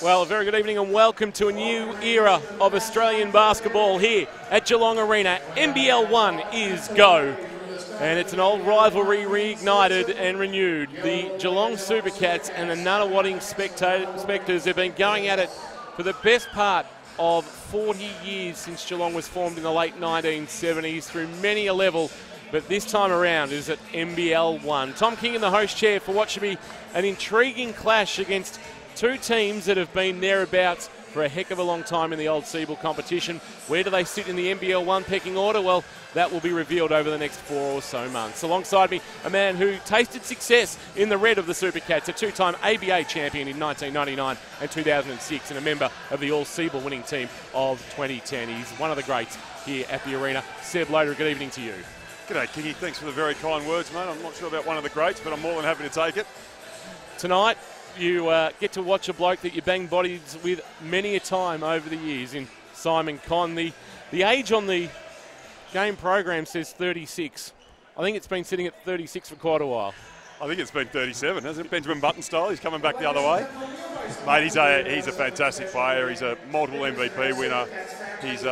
Well, a very good evening and welcome to a new era of Australian basketball here at Geelong Arena. NBL1 is go. And it's an old rivalry reignited and renewed. The Geelong Supercats and the Nunawading Spectres have been going at it for the best part of 40 years since Geelong was formed in the late 1970s through many a level. But this time around is at NBL1. Tom King in the host chair for what should be an intriguing clash against two teams that have been thereabouts for a heck of a long time in the old Seabull competition. Where do they sit in the NBL1 pecking order? Well, that will be revealed over the next 4 or so months. Alongside me, a man who tasted success in the red of the Supercats, a two-time ABA champion in 1999 and 2006, and a member of the all-Seabull winning team of 2010. He's one of the greats here at the arena. Seb Loader, good evening to you. G'day, Kingy. Thanks for the very kind words, mate. I'm not sure about one of the greats, but I'm more than happy to take it. Tonight, you get to watch a bloke that you banged bodies with many a time over the years in Simon Conn. The age on the game program says 36. I think it's been sitting at 36 for quite a while. I think it's been 37, hasn't it? Benjamin Button style. He's coming back the other way. Mate, he's a fantastic player. He's a multiple MVP winner. He's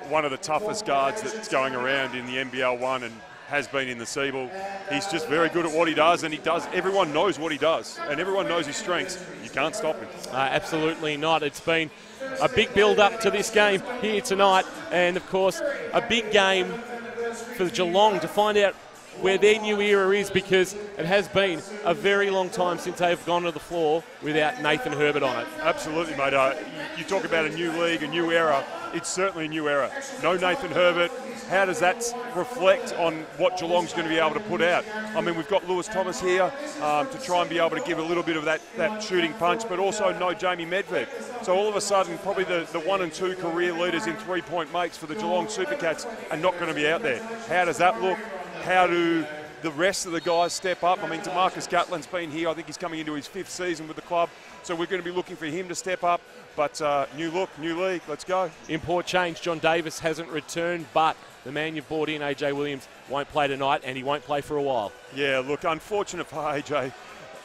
one of the toughest guards that's going around in the NBL1 and has been in the Seabull. He's just very good at what he does, and everyone knows what he does, and everyone knows his strengths. You can't stop him. Absolutely not. It's been a big build-up to this game here tonight, and of course, a big game for Geelong to find out where their new era is, because it has been a very long time since they've gone to the floor without Nathan Herbert on it. Absolutely, mate. You talk about a new league, a new era. It's certainly a new era. No Nathan Herbert. How does that reflect on what Geelong's going to be able to put out? I mean, we've got Lewis Thomas here to try and be able to give a little bit of that shooting punch, but also no Jamie Medved. So all of a sudden, probably the 1 and 2 career leaders in three-point makes for the Geelong Supercats are not going to be out there. How does that look? How do the rest of the guys step up? I mean, DeMarcus Gatlin's been here. I think he's coming into his 5th season with the club. So we're going to be looking for him to step up. But new look, new league, let's go. Import change, John Davis hasn't returned, but the man you've brought in, AJ Williams, won't play tonight, and he won't play for a while. Yeah, look, unfortunate for AJ,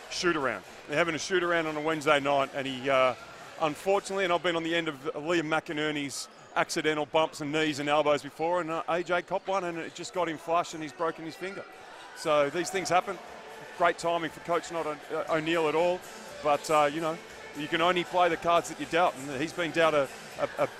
shoot-around. They're having a shoot-around on a Wednesday night, and he, unfortunately, and I've been on the end of Liam McInerney's accidental bumps and knees and elbows before, and AJ copped one, and it just got him flush, and he's broken his finger. So these things happen. Great timing for Coach not O'Neill at all, but, you know, you can only play the cards that you're dealt, and he's been dealt a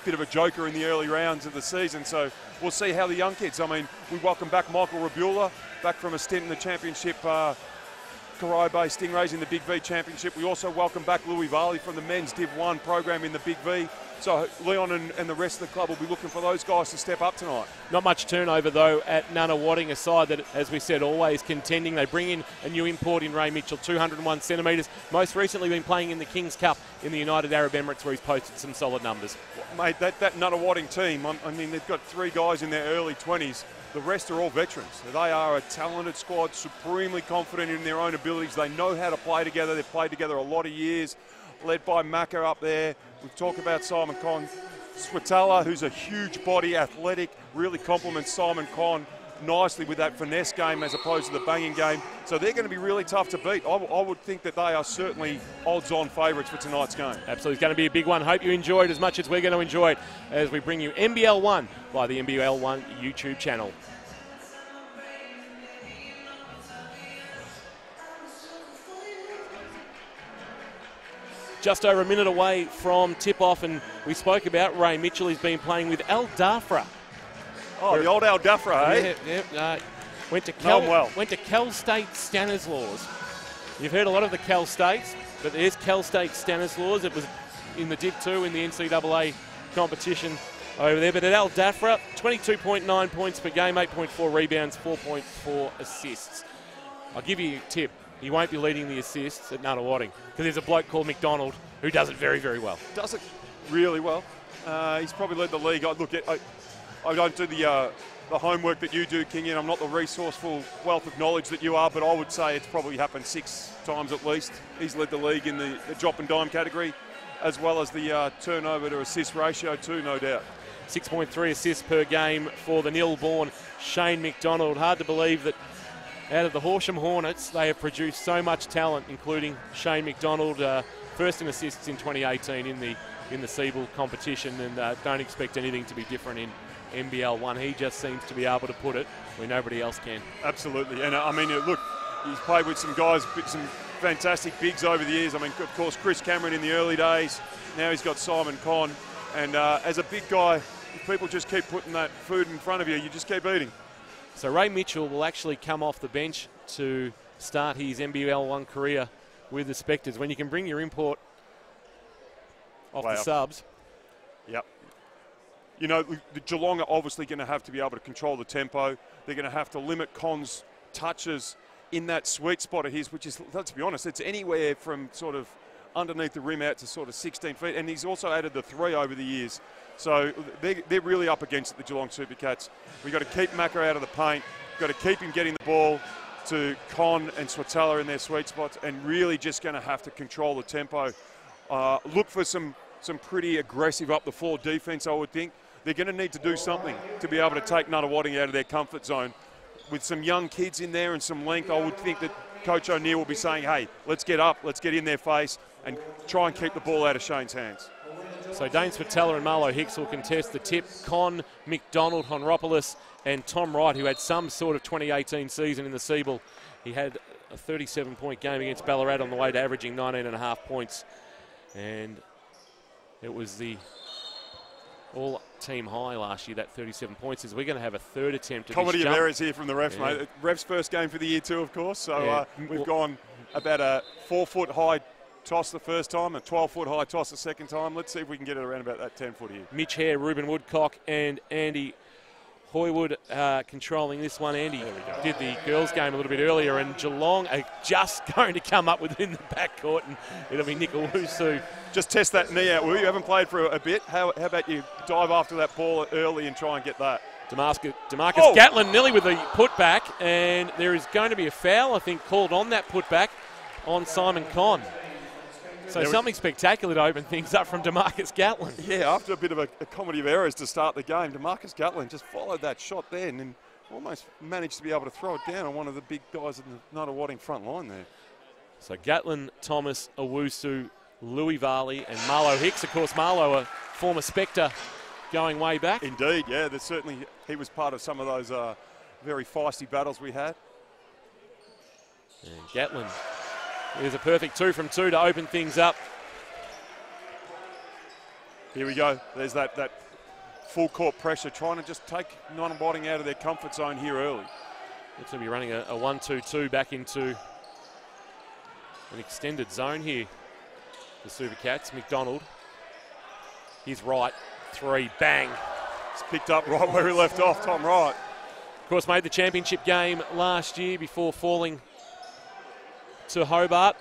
bit of a joker in the early rounds of the season, so we'll see how the young kids. I mean, we welcome back Michael Rabula, back from a stint in the championship, Karai Bay Stingrays in the Big V Championship. We also welcome back Louis Varley from the men's Div 1 program in the Big V. So Leon and the rest of the club will be looking for those guys to step up tonight. Not much turnover, though, at Nunawading, a side that, as we said, always contending. They bring in a new import in Ray Mitchell, 201 centimetres. Most recently been playing in the Kings Cup in the United Arab Emirates, where he's posted some solid numbers. Mate, that Nunawading team, I mean, they've got 3 guys in their early 20s. The rest are all veterans. They are a talented squad, supremely confident in their own abilities. They know how to play together. They've played together a lot of years, led by Macca up there. We've talked about Simon Conn. Swatala, who's a huge body, athletic, really complements Simon Conn nicely with that finesse game as opposed to the banging game. So they're going to be really tough to beat. I would think that they are certainly odds-on favourites for tonight's game. Absolutely. It's going to be a big one. Hope you enjoy it as much as we're going to enjoy it as we bring you NBL1 by the NBL1 YouTube channel. Just over a minute away from tip-off, and we spoke about Ray Mitchell. He's been playing with Al Dafra. Oh, the old Al Dafra, eh? Yeah. Went to Cal State Stanislaus. You've heard a lot of the Cal States, but there's Cal State Stanislaus. It was in the Div 2 in the NCAA competition over there. But at Al Dafra, 22.9 points per game, 8.4 rebounds, 4.4 assists. I'll give you a tip. He won't be leading the assists at Nunawading because there's a bloke called McDonald who does it very, very well. Does it really well. He's probably led the league. Look, I don't do the homework that you do, Kingy, and I'm not the resourceful wealth of knowledge that you are, but I would say it's probably happened 6 times at least. He's led the league in the drop and dime category, as well as the turnover to assist ratio too, no doubt. 6.3 assists per game for the nil-born Shane McDonald. Hard to believe that out of the Horsham Hornets, they have produced so much talent, including Shane McDonald, first in assists in 2018 in the Siebel competition, and don't expect anything to be different in NBL1. He just seems to be able to put it where nobody else can. Absolutely, and I mean, look, he's played with some guys, some fantastic bigs over the years. I mean, of course, Chris Cameron in the early days. Now he's got Simon Conn, and as a big guy, if people just keep putting that food in front of you, you just keep eating. So Ray Mitchell will actually come off the bench to start his NBL1 career with the Spectres. When you can bring your import off the subs. Yep. You know, the Geelong are obviously going to have to be able to control the tempo. They're going to have to limit Conn's touches in that sweet spot of his, which is, let's be honest, it's anywhere from sort of underneath the rim out to sort of 16 feet. And he's also added the 3 over the years. So they're really up against it, the Geelong Supercats. We've got to keep Macca out of the paint. We've got to keep him getting the ball to Conn and Swatala in their sweet spots, and really just going to have to control the tempo. Look for some pretty aggressive up the floor defense, I would think. They're going to need to do something to be able to take Nunawading out of their comfort zone. With some young kids in there and some length, I would think that Coach O'Neill will be saying, hey, let's get up, let's get in their face and try and keep the ball out of Shane's hands. So Dane Swatala and Marlo Hicks will contest the tip. Conn, McDonald, Honropoulos and Tom Wright, who had some sort of 2018 season in the Siebel. He had a 37-point game against Ballarat on the way to averaging 19.5 points. And it was the all-team high last year, that 37 points. Is we're going to have a third attempt at comedy of errors here from the refs, mate. Ref's first game for the year too, of course. So we've gone about a 4-foot high toss the first time, a 12-foot high toss the second time. Let's see if we can get it around about that 10-foot here. Mitch Hare, Ruben Woodcock and Andy Hoywood controlling this one. Andy did the girls' game a little bit earlier, and Geelong are just going to come up with it in the backcourt, and it'll be Nick Owusu. Just test that knee out, will you? You haven't played for a bit. How about you dive after that ball early and try and get that? DeMarcus Gatlin nearly with the putback, and there is going to be a foul, I think, called on that putback on Simon Conn. So something spectacular to open things up from DeMarcus Gatlin. Yeah, after a bit of a comedy of errors to start the game, DeMarcus Gatlin just followed that shot there and then almost managed to be able to throw it down on one of the big guys in the Nunawading front line there. So Gatlin, Thomas, Owusu, Louis Varley and Marlo Hicks. Of course, Marlo, a former Spectre going way back. Indeed, yeah. There's certainly, he was part of some of those very feisty battles we had. And Gatlin. There's a perfect 2 from 2 to open things up. Here we go. There's that full court pressure, trying to just take Nunawading out of their comfort zone here early. Looks to be running a 1-2-2 back into an extended zone here. The Supercats, McDonald. He's right, 3, bang. It's picked up right where he left off, Tom Wright. Of course, made the championship game last year before falling to Hobart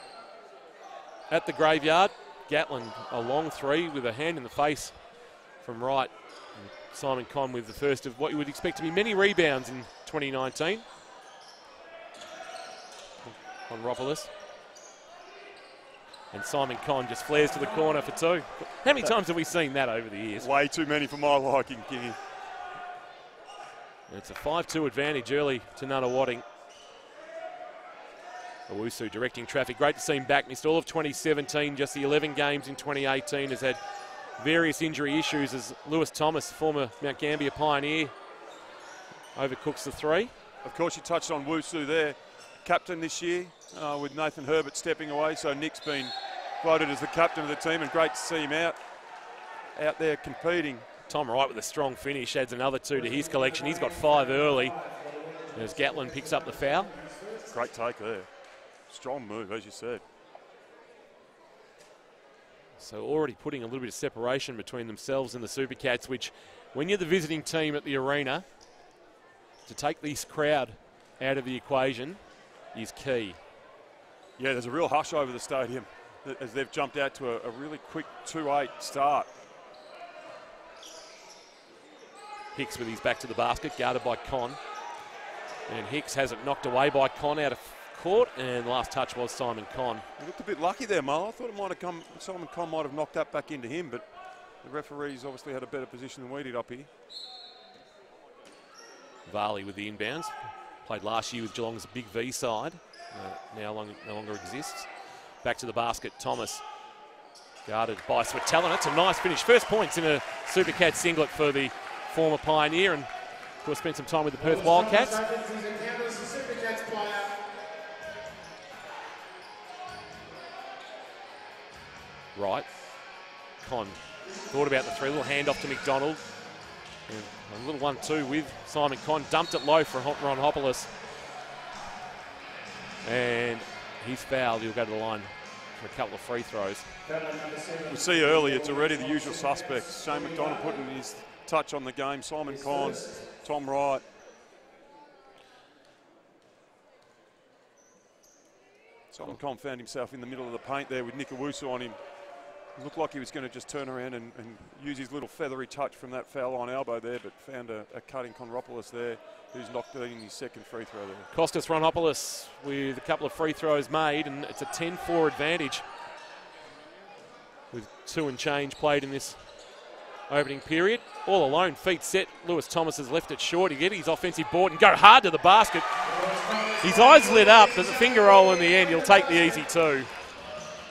at the Graveyard. Gatlin, a long 3 with a hand in the face from Wright. And Simon Conn with the first of what you would expect to be many rebounds in 2019. Honropoulos. And Simon Conn just flares to the corner for 2. How many times have we seen that over the years? Way too many for my liking, Kingy. It's a 5-2 advantage early to Nunawading. Owusu directing traffic. Great to see him back. Missed all of 2017, just the 11 games in 2018. Has had various injury issues as Lewis Thomas, former Mount Gambier Pioneer, overcooks the 3. Of course, you touched on Owusu there. Captain this year with Nathan Herbert stepping away. So Nick's been voted as the captain of the team, and great to see him out there competing. Tom Wright with a strong finish adds another 2 to his collection. He's got 5 early as Gatlin picks up the foul. Great take there. Strong move, as you said. So already putting a little bit of separation between themselves and the Supercats, which when you're the visiting team at the arena, to take this crowd out of the equation is key. Yeah, there's a real hush over the stadium as they've jumped out to a really quick 2-8 start. Hicks with his back to the basket, guarded by Conn. And Hicks has it knocked away by Conn out of court, and last touch was Simon Conn. He looked a bit lucky there, Marl. I thought it might have come, Simon Conn might have knocked that back into him, but the referees obviously had a better position than we did up here. Varley with the inbounds. Played last year with Geelong's Big V side. Now no longer exists. Back to the basket, Thomas. Guarded by Swatella. That's a nice finish. First points in a Supercats singlet for the former Pioneer, and of course spent some time with the Perth Wildcats. Right. Con thought about the three. Little handoff to McDonald. And a little 1-2 with Simon Con. Dumped it low for Ronhopoulos. And he's fouled. He'll go to the line for a couple of free throws. We see early, it's already the usual suspects. Shane McDonald putting his touch on the game. Simon Con, Tom Wright. Simon Con found himself in the middle of the paint there with Nick Owusu on him. It looked like he was going to just turn around and use his little feathery touch from that foul line elbow there, but found a cutting Conropoulos there, who's knocked in his second free throw there. Costas Ronhopoulos with a couple of free throws made, and it's a 10-4 advantage with 2 and change played in this opening period. All alone, feet set. Lewis Thomas has left it short. He get his offensive board and go hard to the basket. His eyes lit up. There's a finger roll in the end. He'll take the easy 2.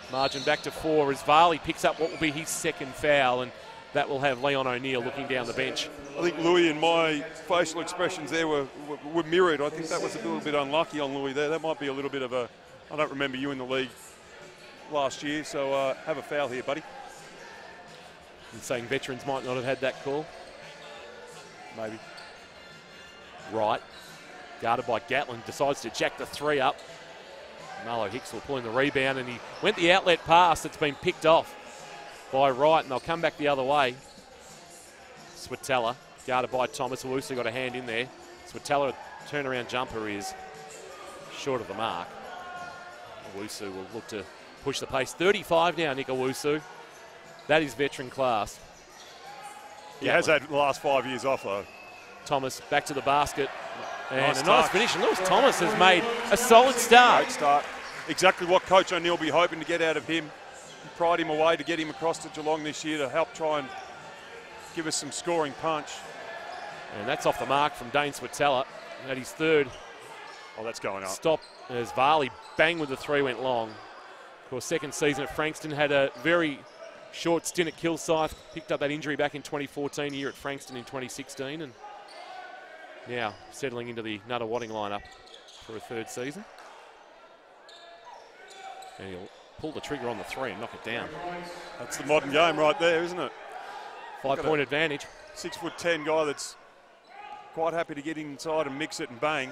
Margin back to 4 as Varley picks up what will be his second foul, and that will have Leon O'Neill looking down the bench. I think Louis and my facial expressions there were mirrored. I think that was a little bit unlucky on Louis there. That might be a little bit of a, I don't remember you in the league last year, so have a foul here, buddy. And saying veterans might not have had that call. Maybe. Right. Guarded by Gatlin, decides to jack the 3 up. Marlo Hicksell pulling the rebound, and he went the outlet pass that's been picked off by Wright, and they'll come back the other way. Swatella, guarded by Thomas. Owusu got a hand in there. Swatella turnaround jumper is short of the mark. Owusu will look to push the pace. 35 now, Nick Owusu. That is veteran class. He has had the last 5 years off, though. Thomas back to the basket. And nice a nice finish. And Lewis Thomas has made a solid start. Great start. Exactly what Coach O'Neill will be hoping to get out of him. He pried him away to get him across to Geelong this year to help try and give us some scoring punch. And that's off the mark from Dane Swatella at his 3rd. Oh, that's going up. Stop as Varley bang with the 3 went long. Of course, second season at Frankston, had a very short stint at Kilsyth. Picked up that injury back in 2014, a year at Frankston in 2016. And now settling into the Nunawading lineup for a 3rd season. And he'll pull the trigger on the 3 and knock it down. That's the modern game right there, isn't it? 5-point advantage. 6'10" guy that's quite happy to get inside and mix it and bang.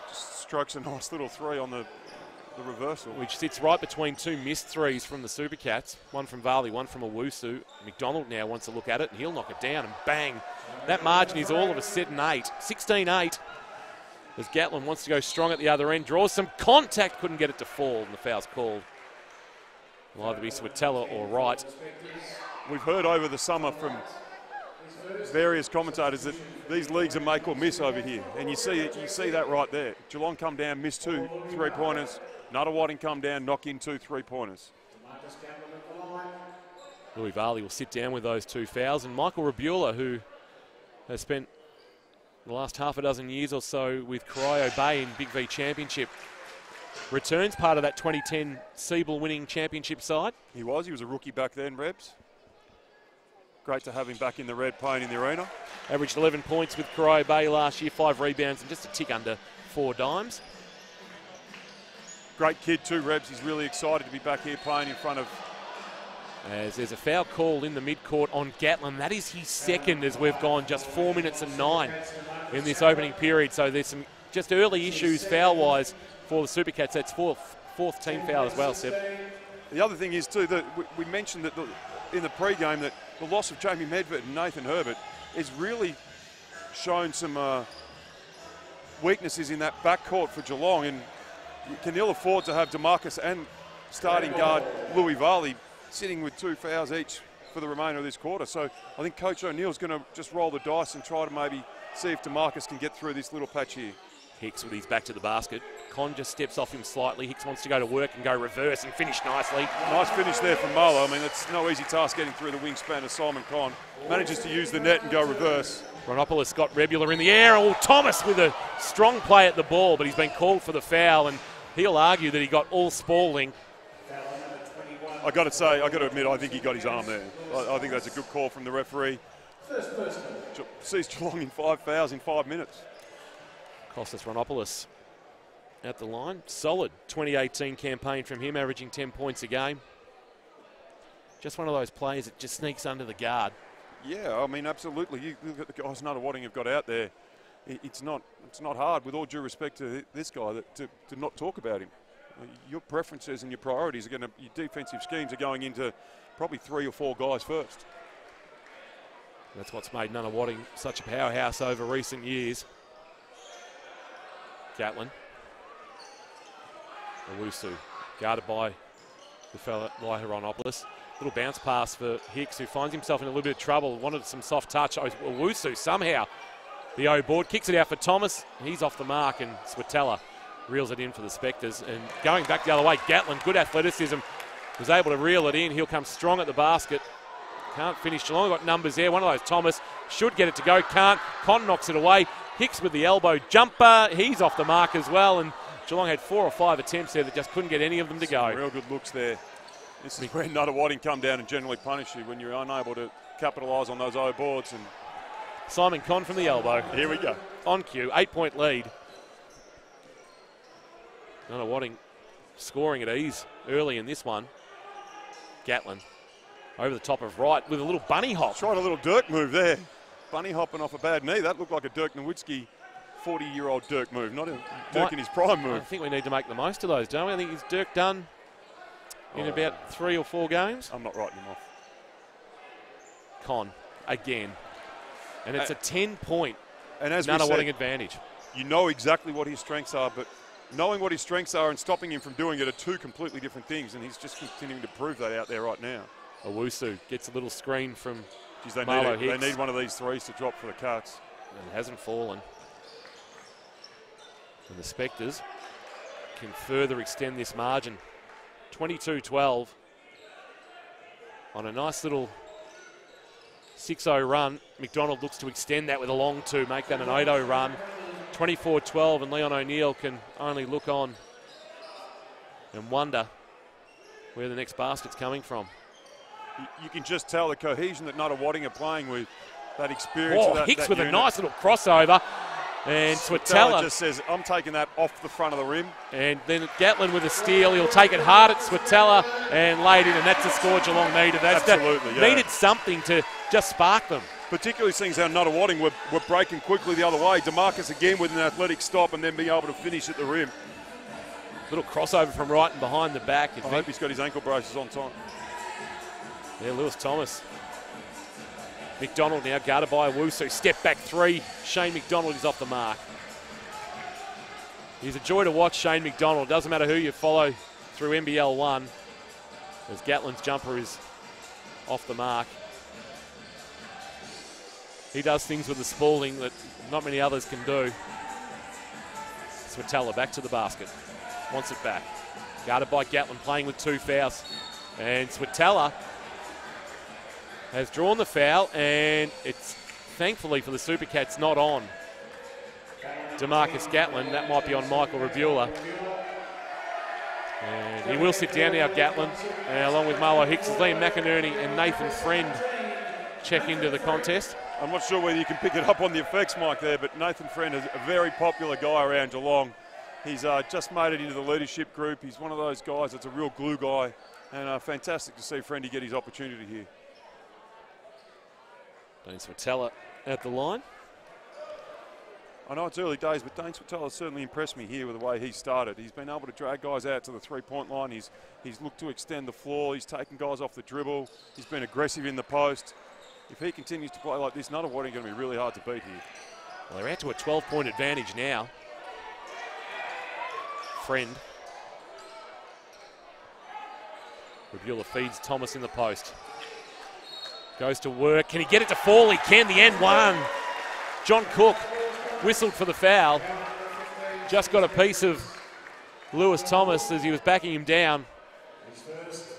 Just strokes a nice little 3 on the reversal. Which sits right between 2 missed 3s from the Supercats. One from Varley, one from Owusu. McDonald now wants to look at it, and he'll knock it down, and bang. That margin is all of a sudden 8. 16-8. As Gatlin wants to go strong at the other end. Draws some contact, couldn't get it to fall, and the foul's called. Will either be Swatella or Wright. We've heard over the summer from various commentators that these leagues are make or miss over here, and you see that right there. Geelong come down, miss 2 3-pointers. Nunawading come down, knock in 2 3-pointers. Louis Varley will sit down with those 2 fouls, and Michael Rabula, who has spent the last half a dozen years or so with Corio Bay in Big V Championship, returns part of that 2010 Siebel winning championship side. He was a rookie back then, Rebs. Great to have him back in the red playing in the arena. Averaged 11 points with Corio Bay last year, 5 rebounds and just a tick under 4 dimes. Great kid too, Rebs. He's really excited to be back here playing in front of... As there's a foul called in the midcourt on Gatlin. That is his 2nd as we've gone just 4 minutes and 9 in this opening period. So there's some just early issues foul-wise for the Supercats. That's fourth team foul as well, Seb. The other thing is too that we mentioned that in the pre-game that the loss of Jamie Medved and Nathan Herbert has really shown some weaknesses in that backcourt for Geelong, and you can ill afford to have DeMarcus and starting guard Louis Varley sitting with 2 fouls each for the remainder of this quarter. So I think Coach O'Neill's going to just roll the dice and try to maybe see if DeMarcus can get through this little patch here. Hicks with his back to the basket. Con just steps off him slightly. Hicks wants to go to work and go reverse and finish nicely. Nice finish there from Marlo. I mean, it's no easy task getting through the wingspan of Simon Con. Manages to use the net and go reverse. Ronopoulos got Rebula in the air. Oh, Thomas with a strong play at the ball, but he's been called for the foul, and he'll argue that he got all Spalding. I got to admit, I think he got his arm there. I think that's a good call from the referee. Sees Geelong in 5 fouls in 5 minutes. Kostas Ronopoulos at the line. Solid 2018 campaign from him, averaging 10 points a game. Just one of those players that just sneaks under the guard. Yeah, I mean, absolutely. You look at the guys Nunawading have got out there. It's not hard, with all due respect to this guy, to not talk about him. Your preferences and your priorities your defensive schemes are going into probably 3 or 4 guys first. That's what's made Nunawading such a powerhouse over recent years. Gatlin. Owusu, guarded by the fella Ronopoulos. Little bounce pass for Hicks, who finds himself in a little bit of trouble. Wanted some soft touch. Owusu somehow, the O board, kicks it out for Thomas. He's off the mark, and Switala reels it in for the Spectres. And going back the other way, Gatlin, good athleticism, was able to reel it in. He'll come strong at the basket. Can't finish. Geelong got numbers there. One of those, Thomas, should get it to go. Can't. Con knocks it away. Hicks with the elbow jumper. He's off the mark as well. And Geelong had 4 or 5 attempts there that just couldn't get any of them to go. Real good looks there. This is where Nunawading come down and generally punish you when you're unable to capitalise on those O boards. And Simon Con from the elbow. Here we go. On cue, 8-point lead. Nunawading scoring at ease early in this one. Gatlin over the top of right with a little bunny hop. Tried a little Dirk move there. Bunny hopping off a bad knee. That looked like a Dirk Nowitzki 40-year-old Dirk move, not a Dirk in his prime move. I think we need to make the most of those, don't we? I think is Dirk done in about 3 or 4 games. I'm not writing him off. Con again. And it's a 10-point Nunawading advantage. You know exactly what his strengths are, but knowing what his strengths are and stopping him from doing it are 2 completely different things, and he's just continuing to prove that out there right now. Owusu gets a little screen from they need one of these threes to drop for the Cats. And it hasn't fallen. And the Spectres can further extend this margin. 22-12 on a nice little 6-0 run. McDonald looks to extend that with a long 2, make that an 8-0 run. 24-12, and Leon O'Neill can only look on and wonder where the next basket's coming from. You can just tell the cohesion that Nunawading are playing with, that experience. Oh, Hicks with a nice little crossover. And Switala just says, I'm taking that off the front of the rim. And then Gatlin with a steal. He'll take it hard at Switala and lay it in, and that's the score Geelong needed. Absolutely, yeah. Needed something to just spark them. Particularly seeing how Nunawading were breaking quickly the other way. DeMarcus again with an athletic stop and then being able to finish at the rim. Little crossover from right and behind the back. I hope he's got his ankle braces on time. Yeah, Lewis Thomas. McDonald now guarded by Owusu. Step back 3. Shane McDonald is off the mark. He's a joy to watch, Shane McDonald. Doesn't matter who you follow through NBL1, as Gatlin's jumper is off the mark. He does things with the Spalding that not many others can do. Switala back to the basket. Wants it back. Guarded by Gatlin, playing with 2 fouls. And Switala has drawn the foul, and it's thankfully for the Supercats not on DeMarcus Gatlin. That might be on Michael Rabula. And he will sit down now, Gatlin, along with Marlo Hicks, Liam McInerney and Nathan Friend check into the contest. I'm not sure whether you can pick it up on the effects mic there, but Nathan Friend is a very popular guy around Geelong. He's just made it into the leadership group. He's one of those guys that's a real glue guy, and fantastic to see Friendy get his opportunity here. Dane Switala at the line. I know it's early days, but Dane Switala certainly impressed me here with the way he started. He's been able to drag guys out to the 3-point line. He's looked to extend the floor. He's taken guys off the dribble. He's been aggressive in the post. If he continues to play like this, Nunawading are going to be really hard to beat here. Well, they're out to a 12-point advantage now. Friend. Rabula feeds Thomas in the post. Goes to work. Can he get it to fall? He can. The end one. John Cook whistled for the foul. Just got a piece of Lewis Thomas as he was backing him down.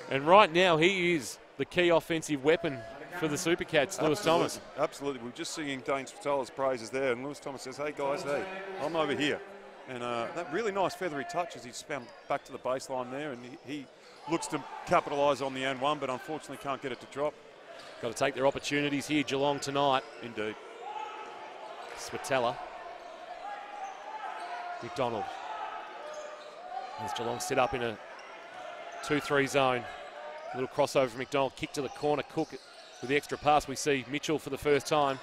And right now he is the key offensive weapon for the Supercats, Lewis Thomas. Absolutely. We're just singing Dane Switala's praises there, and Lewis Thomas says, hey guys, hey, I'm over here. And that really nice feathery touch as he's found back to the baseline there, and he looks to capitalise on the N1, but unfortunately can't get it to drop. Got to take their opportunities here, Geelong, tonight. Indeed. Switella. McDonald. As Geelong set up in a 2-3 zone. A little crossover from McDonald, kick to the corner. Cook with the extra pass. We see Mitchell for the first time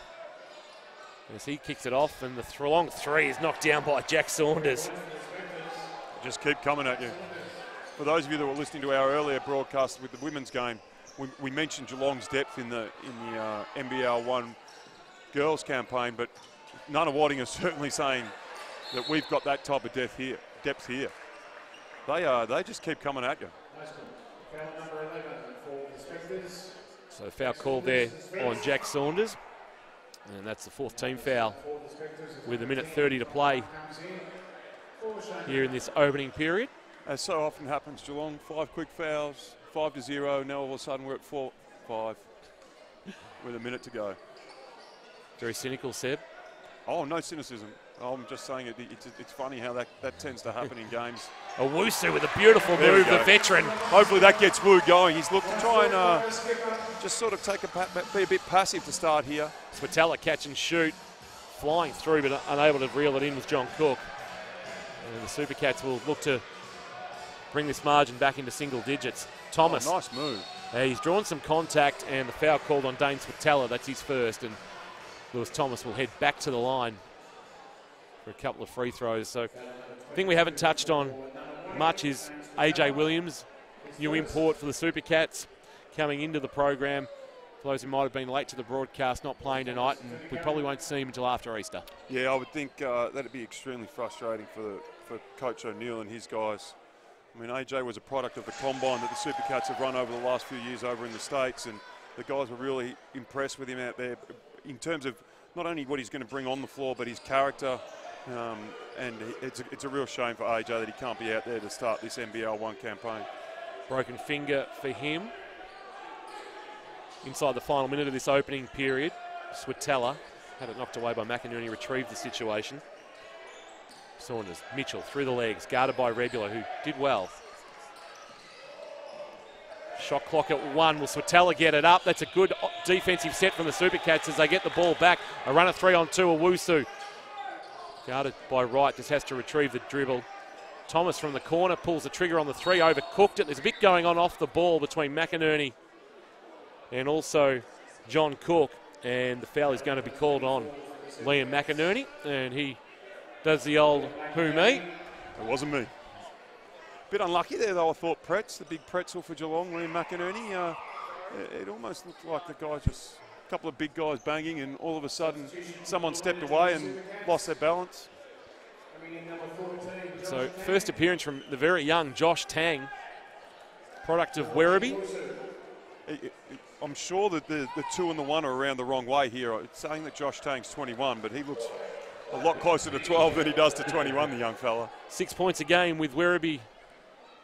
as he kicks it off, and the long three is knocked down by Jack Saunders. Just keep coming at you. For those of you that were listening to our earlier broadcast with the women's game, we mentioned Geelong's depth in the NBL1 girls campaign, but Nunawading is certainly saying that we've got that type of depth here. They just keep coming at you. So foul called there on Jack Saunders, and that's the fourth team foul with 1:30 to play here in this opening period. As so often happens, Geelong, 5 quick fouls, 5-0. Now all of a sudden we're at 4-5 with a minute to go. Very cynical, Seb. Oh, no cynicism. I'm just saying it's funny how that tends to happen in games. Owusu with a beautiful move, the veteran. Hopefully that gets Wu going. He's looked to try and just sort of be a bit passive to start here. Switella catch and shoot, flying through but unable to reel it in with John Cook. And the Supercats will look to bring this margin back into single digits. Thomas. Oh, nice move. He's drawn some contact, and the foul called on Dane Switella. That's his first, and Lewis Thomas will head back to the line for a couple of free throws. So the thing we haven't touched on much is AJ Williams, new import for the Supercats, coming into the program. For those who might have been late to the broadcast, not playing tonight, and we probably won't see him until after Easter. Yeah, I would think that'd be extremely frustrating for Coach O'Neill and his guys. I mean, AJ was a product of the combine that the Supercats have run over the last few years over in the States, and the guys were really impressed with him out there in terms of not only what he's going to bring on the floor, but his character. And it's a real shame for AJ that he can't be out there to start this NBL1 campaign. Broken finger for him. Inside the final minute of this opening period, Switella had it knocked away by McInerney, retrieved the situation. Saunders, Mitchell through the legs, guarded by Rebula, who did well. Shot clock at 1. Will Switella get it up? That's a good defensive set from the Supercats as they get the ball back. A run of 3-on-2, Owusu. Guarded by Wright, just has to retrieve the dribble. Thomas from the corner pulls the trigger on the 3, overcooked it. There's a bit going on off the ball between McInerney and also John Cook, and the foul is going to be called on Liam McInerney, and he does the old who me. It wasn't me. Bit unlucky there though, I thought. The big pretzel for Geelong, Liam McInerney. It almost looked like the guy just, a couple of big guys banging, and all of a sudden someone stepped away and lost their balance. So first appearance from the very young Josh Tang, product of Werribee. I'm sure that the 2 and the 1 are around the wrong way here. It's saying that Josh Tang's 21, but he looks a lot closer to 12 than he does to 21, the young fella. 6 points a game with Werribee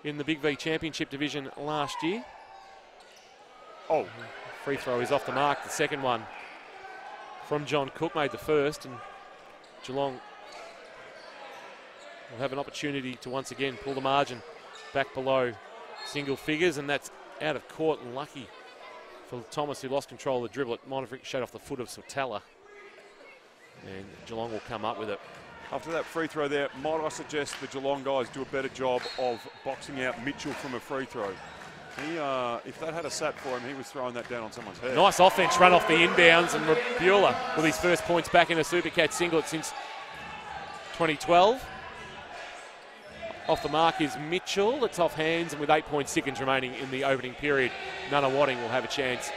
in the Big V Championship division last year. Oh, free throw is off the mark. The second one from John Cook made the first, and Geelong will have an opportunity to once again pull the margin back below single figures, and that's out of court and lucky for Thomas, who lost control of the dribble. It might have ricocheted off the foot of Switella, and Geelong will come up with it. After that free throw there, might I suggest the Geelong guys do a better job of boxing out Mitchell from a free throw. If that had a sat for him, he was throwing that down on someone's head. Nice offense run off the inbounds, and Rebula with his first points back in a Supercat singlet since 2012. Off the mark is Mitchell. It's off hands, and with 8.6 seconds remaining in the opening period, Nunawading will have a chance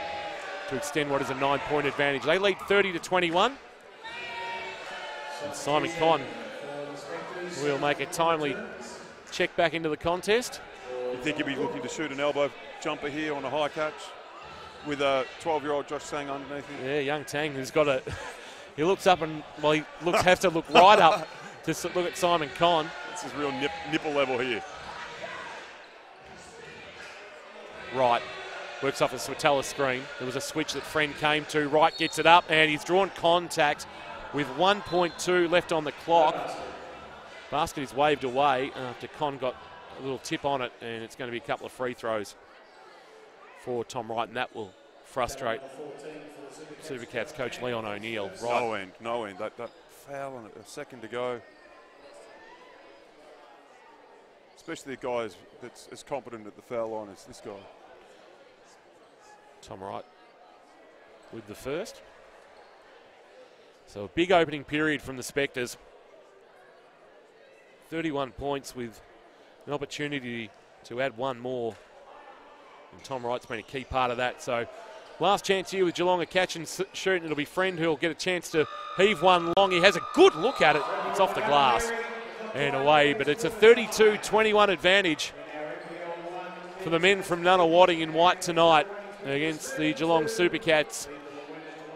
to extend what is a 9-point advantage. They lead 30-21. And Simon Conn will make a timely check back into the contest. You think he'll be looking to shoot an elbow jumper here on a high catch with a 12-year-old Josh Tang underneath him? Yeah, young Tang who's got a... He looks up and, well, he has to look right up to look at Simon Conn. This is real nipple level here. Wright works off a Switella screen. There was a switch that Friend came to. Wright gets it up, and he's drawn contact with 1.2 left on the clock. Basket is waved away after Con got a little tip on it, and it's going to be a couple of free throws for Tom Wright, and that will frustrate Supercats coach Leon O'Neill. Right. No end. That foul on it, a second to go. Especially a guy that's as competent at the foul line as this guy. Tom Wright with the first. So a big opening period from the Spectres. 31 points with an opportunity to add one more. And Tom Wright's been a key part of that. So last chance here with Geelong, a catch and shoot, and it'll be Friend who'll get a chance to heave one long. He has a good look at it. It's off the glass and away, but it's a 32-21 advantage for the men from Nunawading in white tonight against the Geelong Supercats.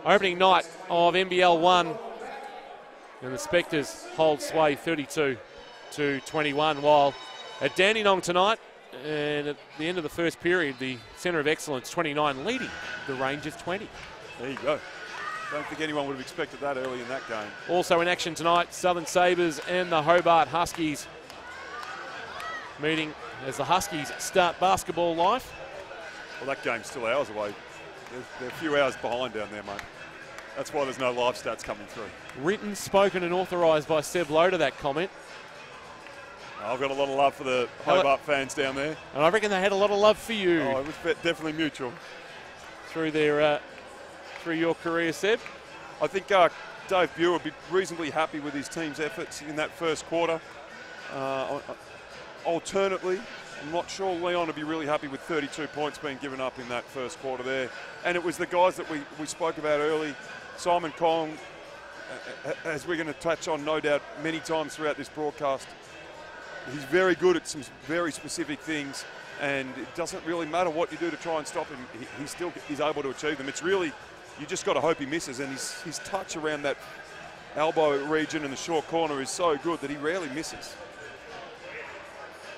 Opening night of NBL1, and the Spectres hold sway 32-21, while at Dandenong tonight, and at the end of the first period, the Centre of Excellence 29 leading the Rangers 20. There you go. Don't think anyone would have expected that early in that game. Also in action tonight, Southern Sabres and the Hobart Huskies meeting as the Huskies start basketball life. Well, that game's still hours away. They're a few hours behind down there, mate. That's why there's no live stats coming through. Written, spoken and authorised by Seb Loader, that comment. I've got a lot of love for the Hobart fans down there. And I reckon they had a lot of love for you. Oh, it was definitely mutual. Through your career, Seb? I think Dave Buer would be reasonably happy with his team's efforts in that first quarter. Alternately, I'm not sure Leon would be really happy with 32 points being given up in that first quarter there. And it was the guys that we spoke about early. Simon Kong, as we're going to touch on no doubt many times throughout this broadcast, he's very good at some very specific things, and it doesn't really matter what you do to try and stop him. He still is able to achieve them. It's really, you just got to hope he misses, and his touch around that elbow region in the short corner is so good that he rarely misses.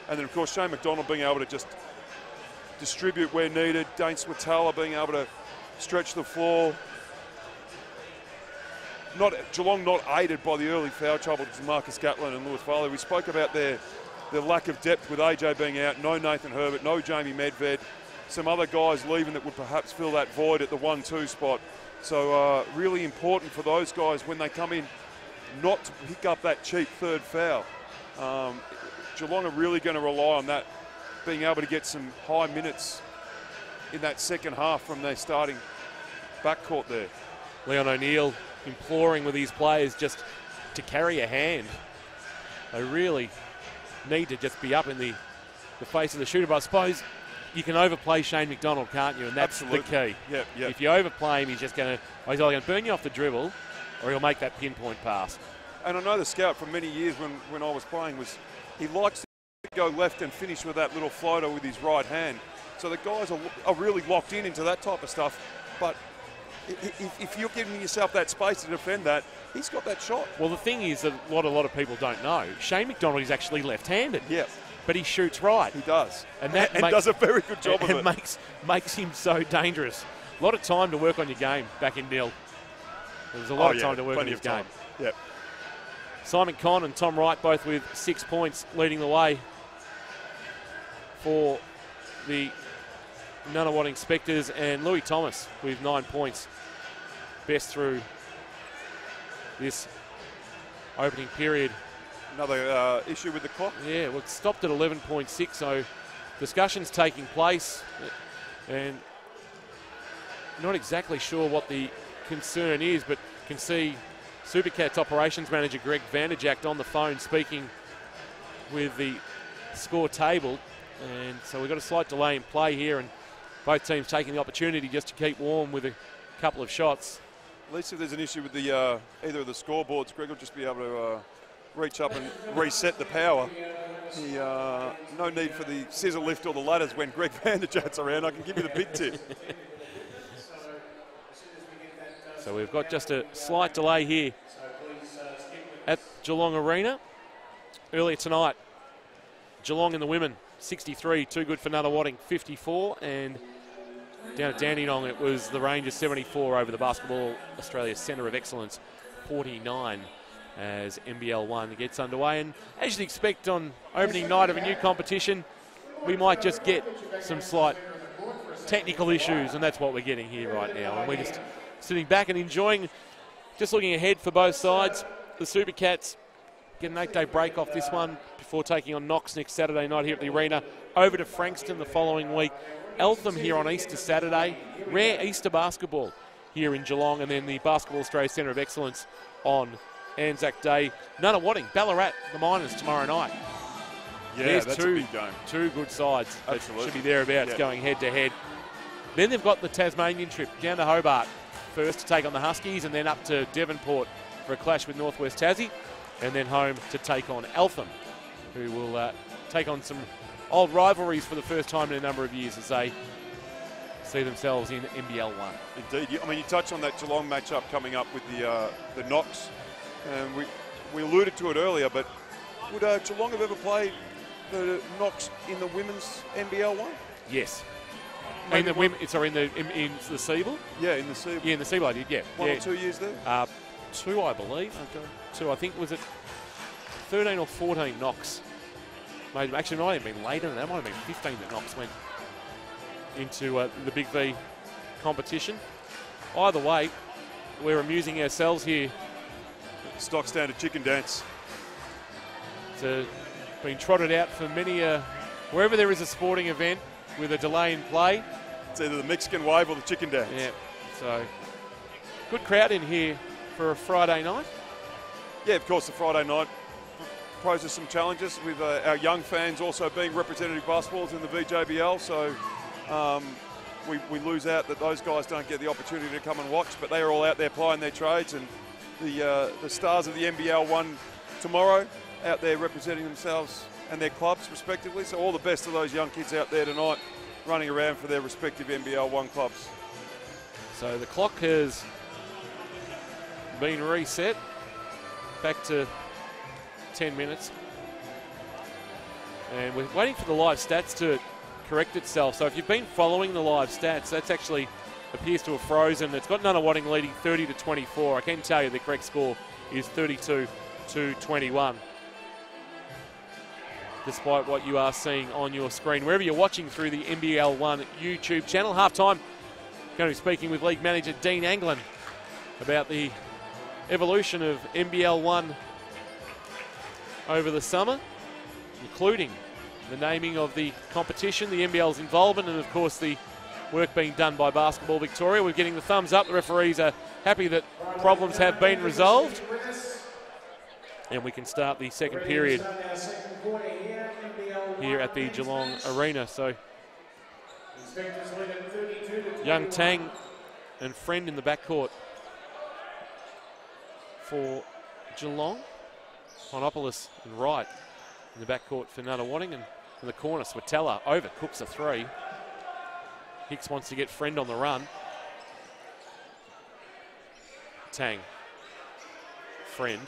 And then, of course, Shane McDonald being able to just distribute where needed. Dane Swatala being able to stretch the floor. Geelong not aided by the early foul trouble to Marcus Gatlin and Lewis Farley. We spoke about their lack of depth with AJ being out. No Nathan Herbert, no Jamie Medved. Some other guys leaving that would perhaps fill that void at the 1-2 spot. So really important for those guys when they come in not to pick up that cheap third foul. Geelong are really going to rely on that, being able to get some high minutes in that second half from their starting backcourt there. Leon O'Neill imploring with his players just to carry a hand. They really need to just be up in the face of the shooter. But I suppose you can overplay Shane McDonald, can't you? And that's Absolutely. the key. Yep. If you overplay him, he's either going to burn you off the dribble or he'll make that pinpoint pass. And I know the scout for many years when I was playing he likes to go left and finish with that little floater with his right hand. So the guys are really locked into that type of stuff. But if you're giving yourself that space to defend that, he's got that shot. Well, the thing is that what a lot of people don't know, Shane McDonald is actually left-handed. Yeah. But he shoots right. He does. And does a very good job of it. It makes him so dangerous. A lot of time to work on your game back in Nil. There's a lot of time to work on his game. Yep. Simon Conn and Tom Wright both with 6 points leading the way for the Nunawading Spectres, and Louis Thomas with 9 points. Best through this opening period. Another issue with the clock? Yeah, well, it stopped at 11.6, so discussions taking place, and not exactly sure what the concern is, but can see Supercats operations manager Greg Vanderjack on the phone speaking with the score table, and so we've got a slight delay in play here, and both teams taking the opportunity just to keep warm with a couple of shots. At least if there's an issue with the either of the scoreboards, Greg will just be able to reach up and reset the power. No need for the scissor lift or the ladders when Greg Vanderjack's around. I can give you the big tip. So we've got just a slight delay here at Geelong Arena. Earlier tonight, Geelong in the women, 63, too good for Nunawading, 54, and down at Dandenong it was the Rangers 74 over the Basketball Australia Centre of Excellence, 49. as NBL1 gets underway. And as you'd expect on opening night of a new competition, we might just get some slight technical issues, and that's what we're getting here right now. And we're just sitting back and enjoying, just looking ahead for both sides. The Supercats get an 8-day break off this one before taking on Knox next Saturday night here at the arena. Over to Frankston the following week. Eltham here on Easter Saturday. Rare Easter basketball here in Geelong, and then the Basketball Australia Centre of Excellence on Anzac Day. Nunawading, Ballarat, the Miners tomorrow night. Yeah, there's that's a big game. Two good sides that Absolutely. should be thereabouts going head to head. Then they've got the Tasmanian trip down to Hobart first to take on the Huskies, and then up to Devonport for a clash with Northwest Tassie, and then home to take on Eltham, who will take on some old rivalries for the first time in a number of years as they see themselves in NBL1. Indeed. I mean, you touched on that Geelong matchup coming up with the Knox. We alluded to it earlier, but would Geelong have ever played the Knox in the women's NBL1? Yes. Maybe in the women, sorry, in the Siebel? Yeah, in the Siebel. Yeah, in the Siebel I did, yeah. One or 2 years there? 2, I believe. Okay. 2, I think, was it 13 or 14 Knox? Actually, it might have been later than that. It might have been 15 that Knox went into the Big V competition. Either way, we're amusing ourselves here. Stock standard chicken dance. It's been trotted out for many, wherever there is a sporting event with a delay in play. It's either the Mexican wave or the chicken dance. Yeah, so good crowd in here for a Friday night. Yeah, of course, the Friday night poses some challenges with our young fans also being representative basketballers in the VJBL. So we lose out that those guys don't get the opportunity to come and watch, but they are all out there plying their trades, and the stars of the NBL1 tomorrow out there representing themselves and their clubs respectively. So all the best to those young kids out there tonight running around for their respective NBL1 clubs. So the clock has been reset back to 10 minutes. And we're waiting for the live stats to correct itself. So if you've been following the live stats, that's actually appears to have frozen. It's got Nunawading leading 30-24. I can tell you the correct score is 32-21. Despite what you are seeing on your screen, wherever you're watching through the NBL1 YouTube channel. Half-time, going to be speaking with League Manager Dean Anglin about the evolution of NBL1 over the summer, including the naming of the competition, the NBL's involvement, and of course the work being done by Basketball Victoria. We're getting the thumbs up. The referees are happy that problems have been resolved. And we can start the second period here at the Geelong Arena. So young Tang and Friend in the backcourt for Geelong. Honopolis and Wright in the backcourt for Nunawading, and in the corner Swatella over, cooks a three. Hicks wants to get Friend on the run. Tang. Friend.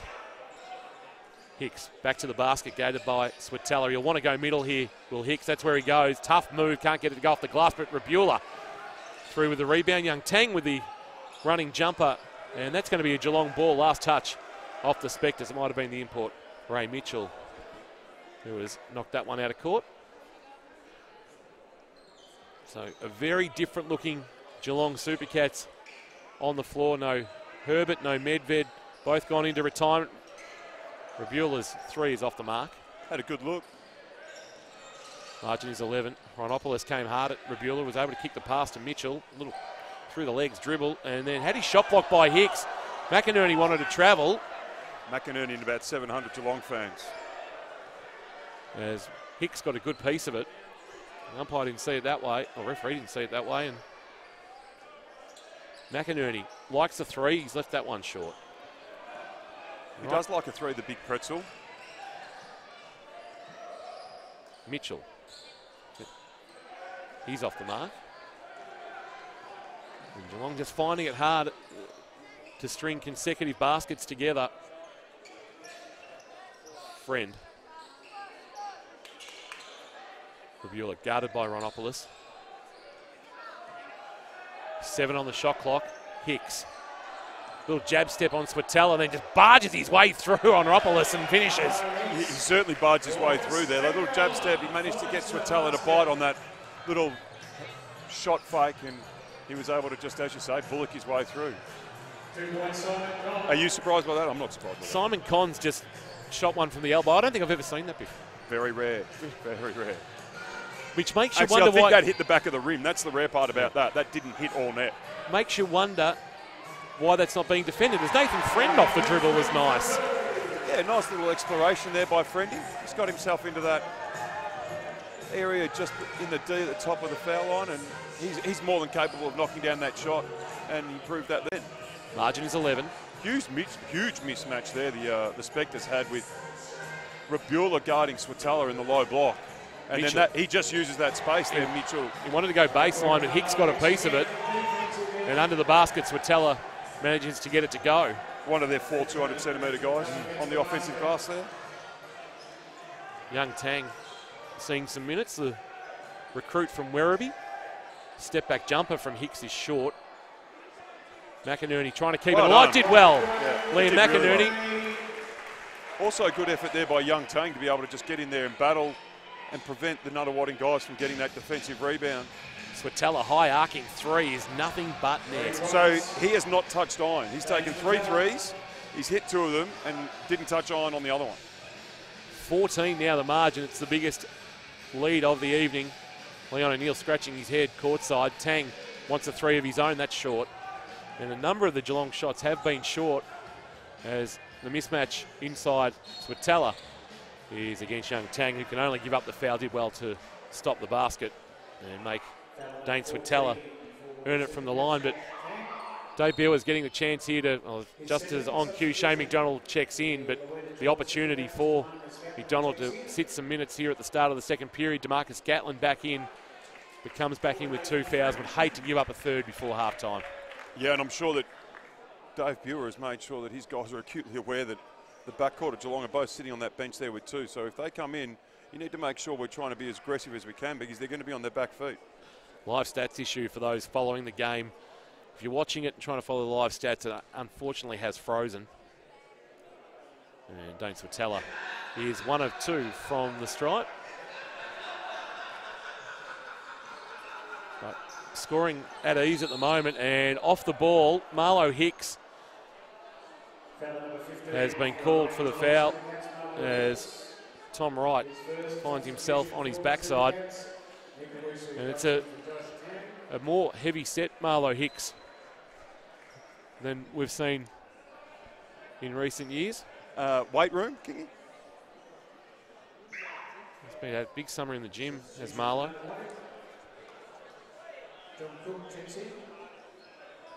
Hicks back to the basket, gated by Swatella. He'll want to go middle here, Will Hicks. That's where he goes. Tough move, can't get it to go off the glass, but Rabula through with the rebound. Young Tang with the running jumper, and that's going to be a Geelong ball. Last touch off the Spectres. It might have been the import, Ray Mitchell, who has knocked that one out of court. So a very different looking Geelong Supercats on the floor. No Herbert, no Medved, both gone into retirement. Rabula's three is off the mark. Had a good look. Margin is 11. Rhinopolis came hard at Rabula, was able to kick the pass to Mitchell. A little through the legs dribble, and then had his shot blocked by Hicks. McInerney wanted to travel. McInerney and about 700 Geelong fans. As Hicks got a good piece of it. The umpire didn't see it that way, or referee didn't see it that way, and McInerney likes the three. He's left that one short. He does like a three, the big pretzel. Mitchell. He's off the mark. And Geelong just finding it hard to string consecutive baskets together. Friend. Rabula guarded by Rhinopolis. 7 on the shot clock. Hicks. Little jab step on Swatella, then just barges his way through on Ropolis and finishes. He certainly barged his way through there. That little jab step, he managed to get Swatella to bite on that little shot fake, and he was able to just, as you say, bullock his way through. Are you surprised by that? I'm not surprised by that. Simon Conn's just shot one from the elbow. I don't think I've ever seen that before. Very rare. Very rare. Which makes you Actually, wonder I think why... that hit the back of the rim. That's the rare part about that. That didn't hit all net. Makes you wonder why that's not being defended. As Nathan Friend off the dribble was nice. Yeah, nice little exploration there by Friendy. He's got himself into that area just in the D at the top of the foul line, and he's more than capable of knocking down that shot, and he proved that then. Margin is 11. Huge mismatch there the Spectres had with Rabula guarding Swatella in the low block. And Mitchell. then he just uses that space there, Mitchell. He wanted to go baseline, but Hicks got a piece of it. And under the basket, Swatella manages to get it to go. One of their 4 200-centimetre guys on the offensive glass there. Young Tang seeing some minutes. The recruit from Werribee. Step back jumper from Hicks is short. McInerney trying to keep it alive. Did well. Yeah, Liam McInerney. Really well. Also a good effort there by Young Tang to be able to just get in there and battle and prevent the Nunawading guys from getting that defensive rebound. Swatella high arcing three is nothing but net. So he has not touched iron. He's taken 3 threes, he's hit 2 of them and didn't touch iron on the other one. 14 now the margin. It's the biggest lead of the evening. Leon O'Neill scratching his head courtside. Tang wants a 3 of his own. That's short. And a number of the Geelong shots have been short as the mismatch inside Swatella is against Young Tang, who can only give up the foul. Did well to stop the basket and make Dane Swatella earn it from the line. But Dave Beale is getting the chance here to, just as on cue, Shane McDonald checks in, but the opportunity for McDonald to sit some minutes here at the start of the second period. DeMarcus Gatlin back in, but comes back in with 2 fouls. Would hate to give up a third before halftime. Yeah, and I'm sure that Dave Buer has made sure that his guys are acutely aware that the backcourt of Geelong are both sitting on that bench there with 2. So if they come in, you need to make sure we're trying to be as aggressive as we can because they're going to be on their back feet. Live stats issue for those following the game. If you're watching it and trying to follow the live stats, it unfortunately has frozen. And Dane Swatella is 1 of 2 from the stripe. But scoring at ease at the moment, and off the ball, Marlo Hicks has been called for the foul as Tom Wright finds himself on his backside. And it's a more heavy set Marlo Hicks than we've seen in recent years. Weight room, Kingy? He's been a big summer in the gym as Marlo.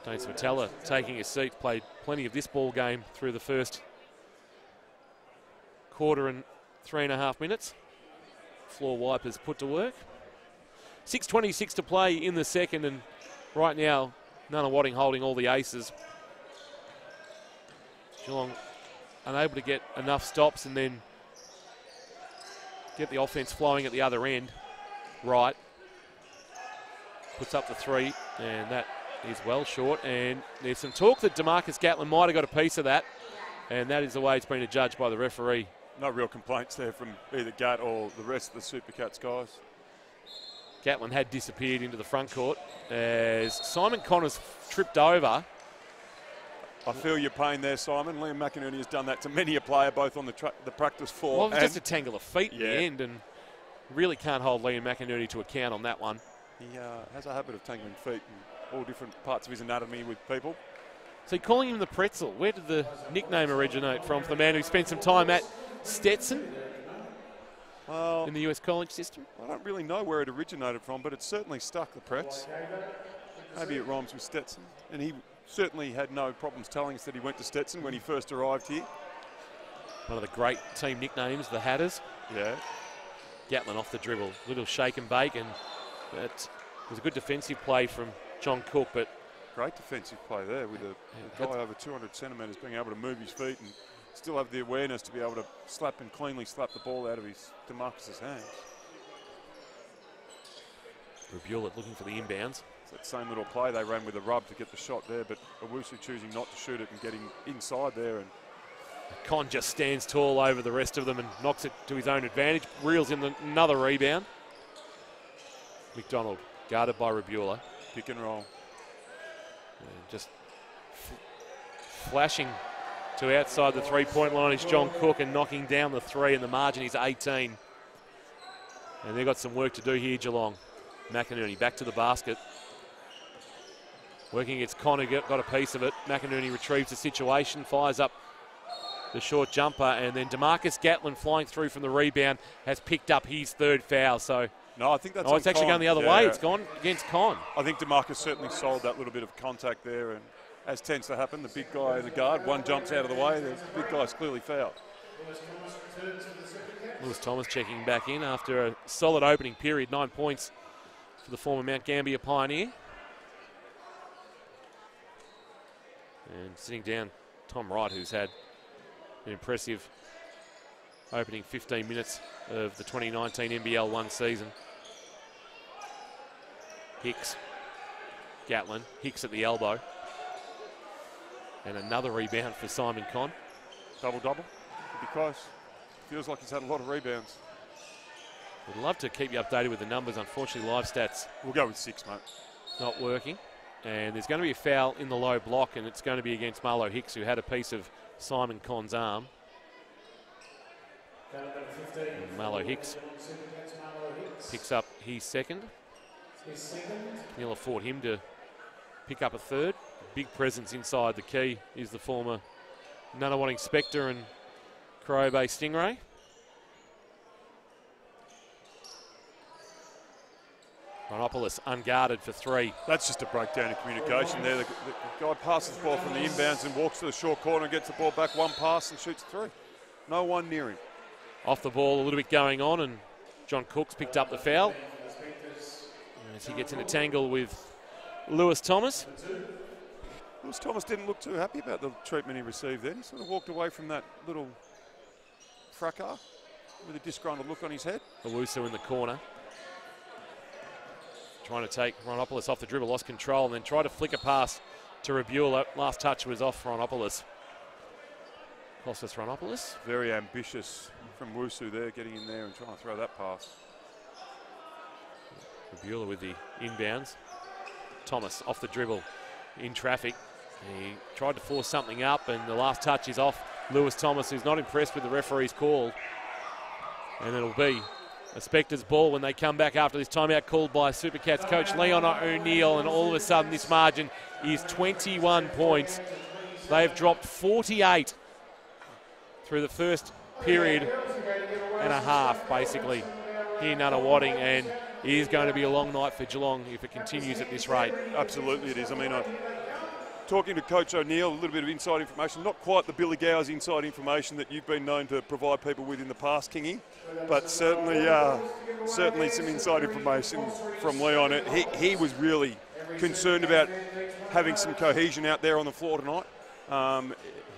Dane Swatella taking his seat, played plenty of this ball game through the first quarter and 3.5 minutes. Floor wipers put to work. 6:26 to play in the second, and right now Nunawading holding all the aces. Geelong unable to get enough stops and then get the offense flowing at the other end. Wright puts up the 3, and that is well short. And there's some talk that DeMarcus Gatlin might have got a piece of that, and that is the way it's been adjudged by the referee. No real complaints there from either Gat or the rest of the Supercats guys. Gatlin had disappeared into the front court as Simon Connors tripped over. I feel your pain there, Simon. Liam McInerney has done that to many a player, both on the practice floor. Well, it was just a tangle of feet in the end, and really can't hold Liam McInerney to account on that one. He has a habit of tangling feet in all different parts of his anatomy with people. So calling him the Pretzel, where did the nickname originate from for the man who spent some time at Stetson in the US college system? I don't really know where it originated from, but it certainly stuck, the Pretz. Maybe it rhymes with Stetson. And he certainly had no problems telling us that he went to Stetson when he first arrived here. One of the great team nicknames, the Hatters. Yeah. Gatlin off the dribble, little shake and bake, and it was a good defensive play from John Cook, but great defensive play there with a guy over 200 centimetres being able to move his feet and still have the awareness to be able to slap and cleanly slap the ball out of his DeMarcus's hands. Hewlett looking for the inbounds. It's that same little play they ran with the rub to get the shot there, but Owusu choosing not to shoot it and getting inside there. And Con just stands tall over the rest of them and knocks it to his own advantage. Reels in another rebound. McDonald guarded by Rabula. Pick and roll. And just flashing to outside the three-point line is John Cook and knocking down the three, and the margin is 18. And they've got some work to do here, Geelong. McInerney back to the basket. Working against Connor, got a piece of it. McInerney retrieves the situation, fires up the short jumper, and then DeMarcus Gatlin flying through from the rebound has picked up his third foul. So no, I think that's it's actually going the other way. It's gone against Con. I think DeMarcus certainly sold that little bit of contact there, and as tends to happen, the big guy in the guard, one jumps out of the way, the big guy's clearly fouled. Lewis Thomas checking back in after a solid opening period, 9 points for the former Mount Gambier Pioneer. And sitting down, Tom Wright, who's had an impressive opening 15 minutes of the 2019 NBL1 season. Hicks, Gatlin, Hicks at the elbow. And another rebound for Simon Con. Double-double, could be close. Feels like he's had a lot of rebounds. Would love to keep you updated with the numbers. Unfortunately, live stats. We'll go with 6, mate. Not working. And there's going to be a foul in the low block, and it's going to be against Marlo Hicks, who had a piece of Simon Con's arm. And Marlo Hicks picks up his second. Can you afford him to pick up a third? Big presence inside the key is the former Nunawading Spectre and Crow Bay Stingray. Ronopoulos unguarded for three. That's just a breakdown in communication there. The guy passes the ball from the inbounds and walks to the short corner and gets the ball back, one pass and shoots three. No one near him. Off the ball, a little bit going on, and John Cook's picked up the foul as he gets in a tangle with Lewis Thomas. Lewis Thomas didn't look too happy about the treatment he received then. He sort of walked away from that little fracas with a disgruntled look on his head. Owusu in the corner, trying to take Ronopoulos off the dribble, lost control, and then tried to flick a pass to Rabula. Last touch was off Ronopoulos. Kostas Ronopoulos. Very ambitious from Wusu there, getting in there and trying to throw that pass. Rabula with the inbounds. Thomas off the dribble in traffic. He tried to force something up, and the last touch is off Lewis Thomas, who's not impressed with the referee's call. And it'll be a Spectres ball when they come back after this timeout called by Supercats coach Leon O'Neill, and all of a sudden this margin is 21 points. They've dropped 48 through the first period and a half, basically, here in Nunawading, and it is going to be a long night for Geelong if it continues at this rate. Absolutely it is. I mean, talking to Coach O'Neill, a little bit of inside information, not quite the Billy Gowers inside information that you've been known to provide people with in the past, Kingy, but certainly some inside information from Leon. He was really concerned about having some cohesion out there on the floor tonight.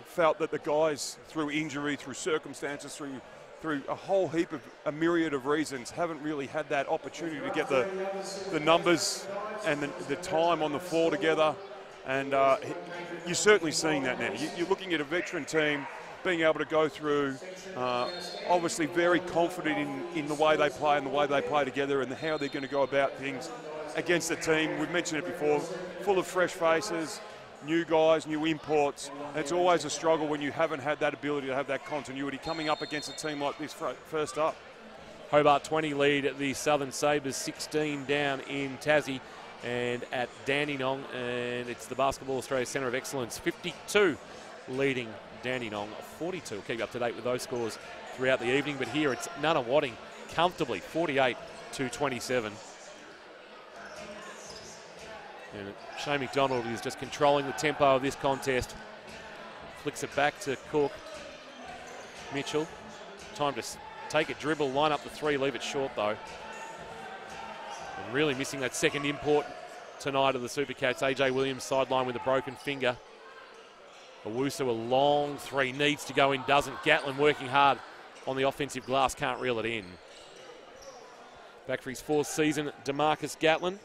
Felt that the guys, through injury, through circumstances, through a whole heap of a myriad of reasons, haven't really had that opportunity to get the numbers and the time on the floor together. And you're certainly seeing that now. You're looking at a veteran team being able to go through, obviously very confident in the way they play and the way they play together and how they're going to go about things against a team. We've mentioned it before, full of fresh faces, new guys, new imports. It's always a struggle when you haven't had that ability to have that continuity coming up against a team like this first up. Hobart 20 lead at the Southern Sabres, 16 down in Tassie and at Dandenong, and it's the Basketball Australia Centre of Excellence, 52 leading Dandenong 42. We'll keep you up to date with those scores throughout the evening, but here it's Nunawading comfortably 48-27. And Shane McDonald is just controlling the tempo of this contest. Flicks it back to Cook. Mitchell, time to take a dribble, line up the three, leave it short though. And really missing that second import tonight of the Supercats. AJ Williams sideline with a broken finger. Owusu, a long three, needs to go in, doesn't. Gatlin working hard on the offensive glass, can't reel it in. Back for his fourth season, DeMarcus Gatlin.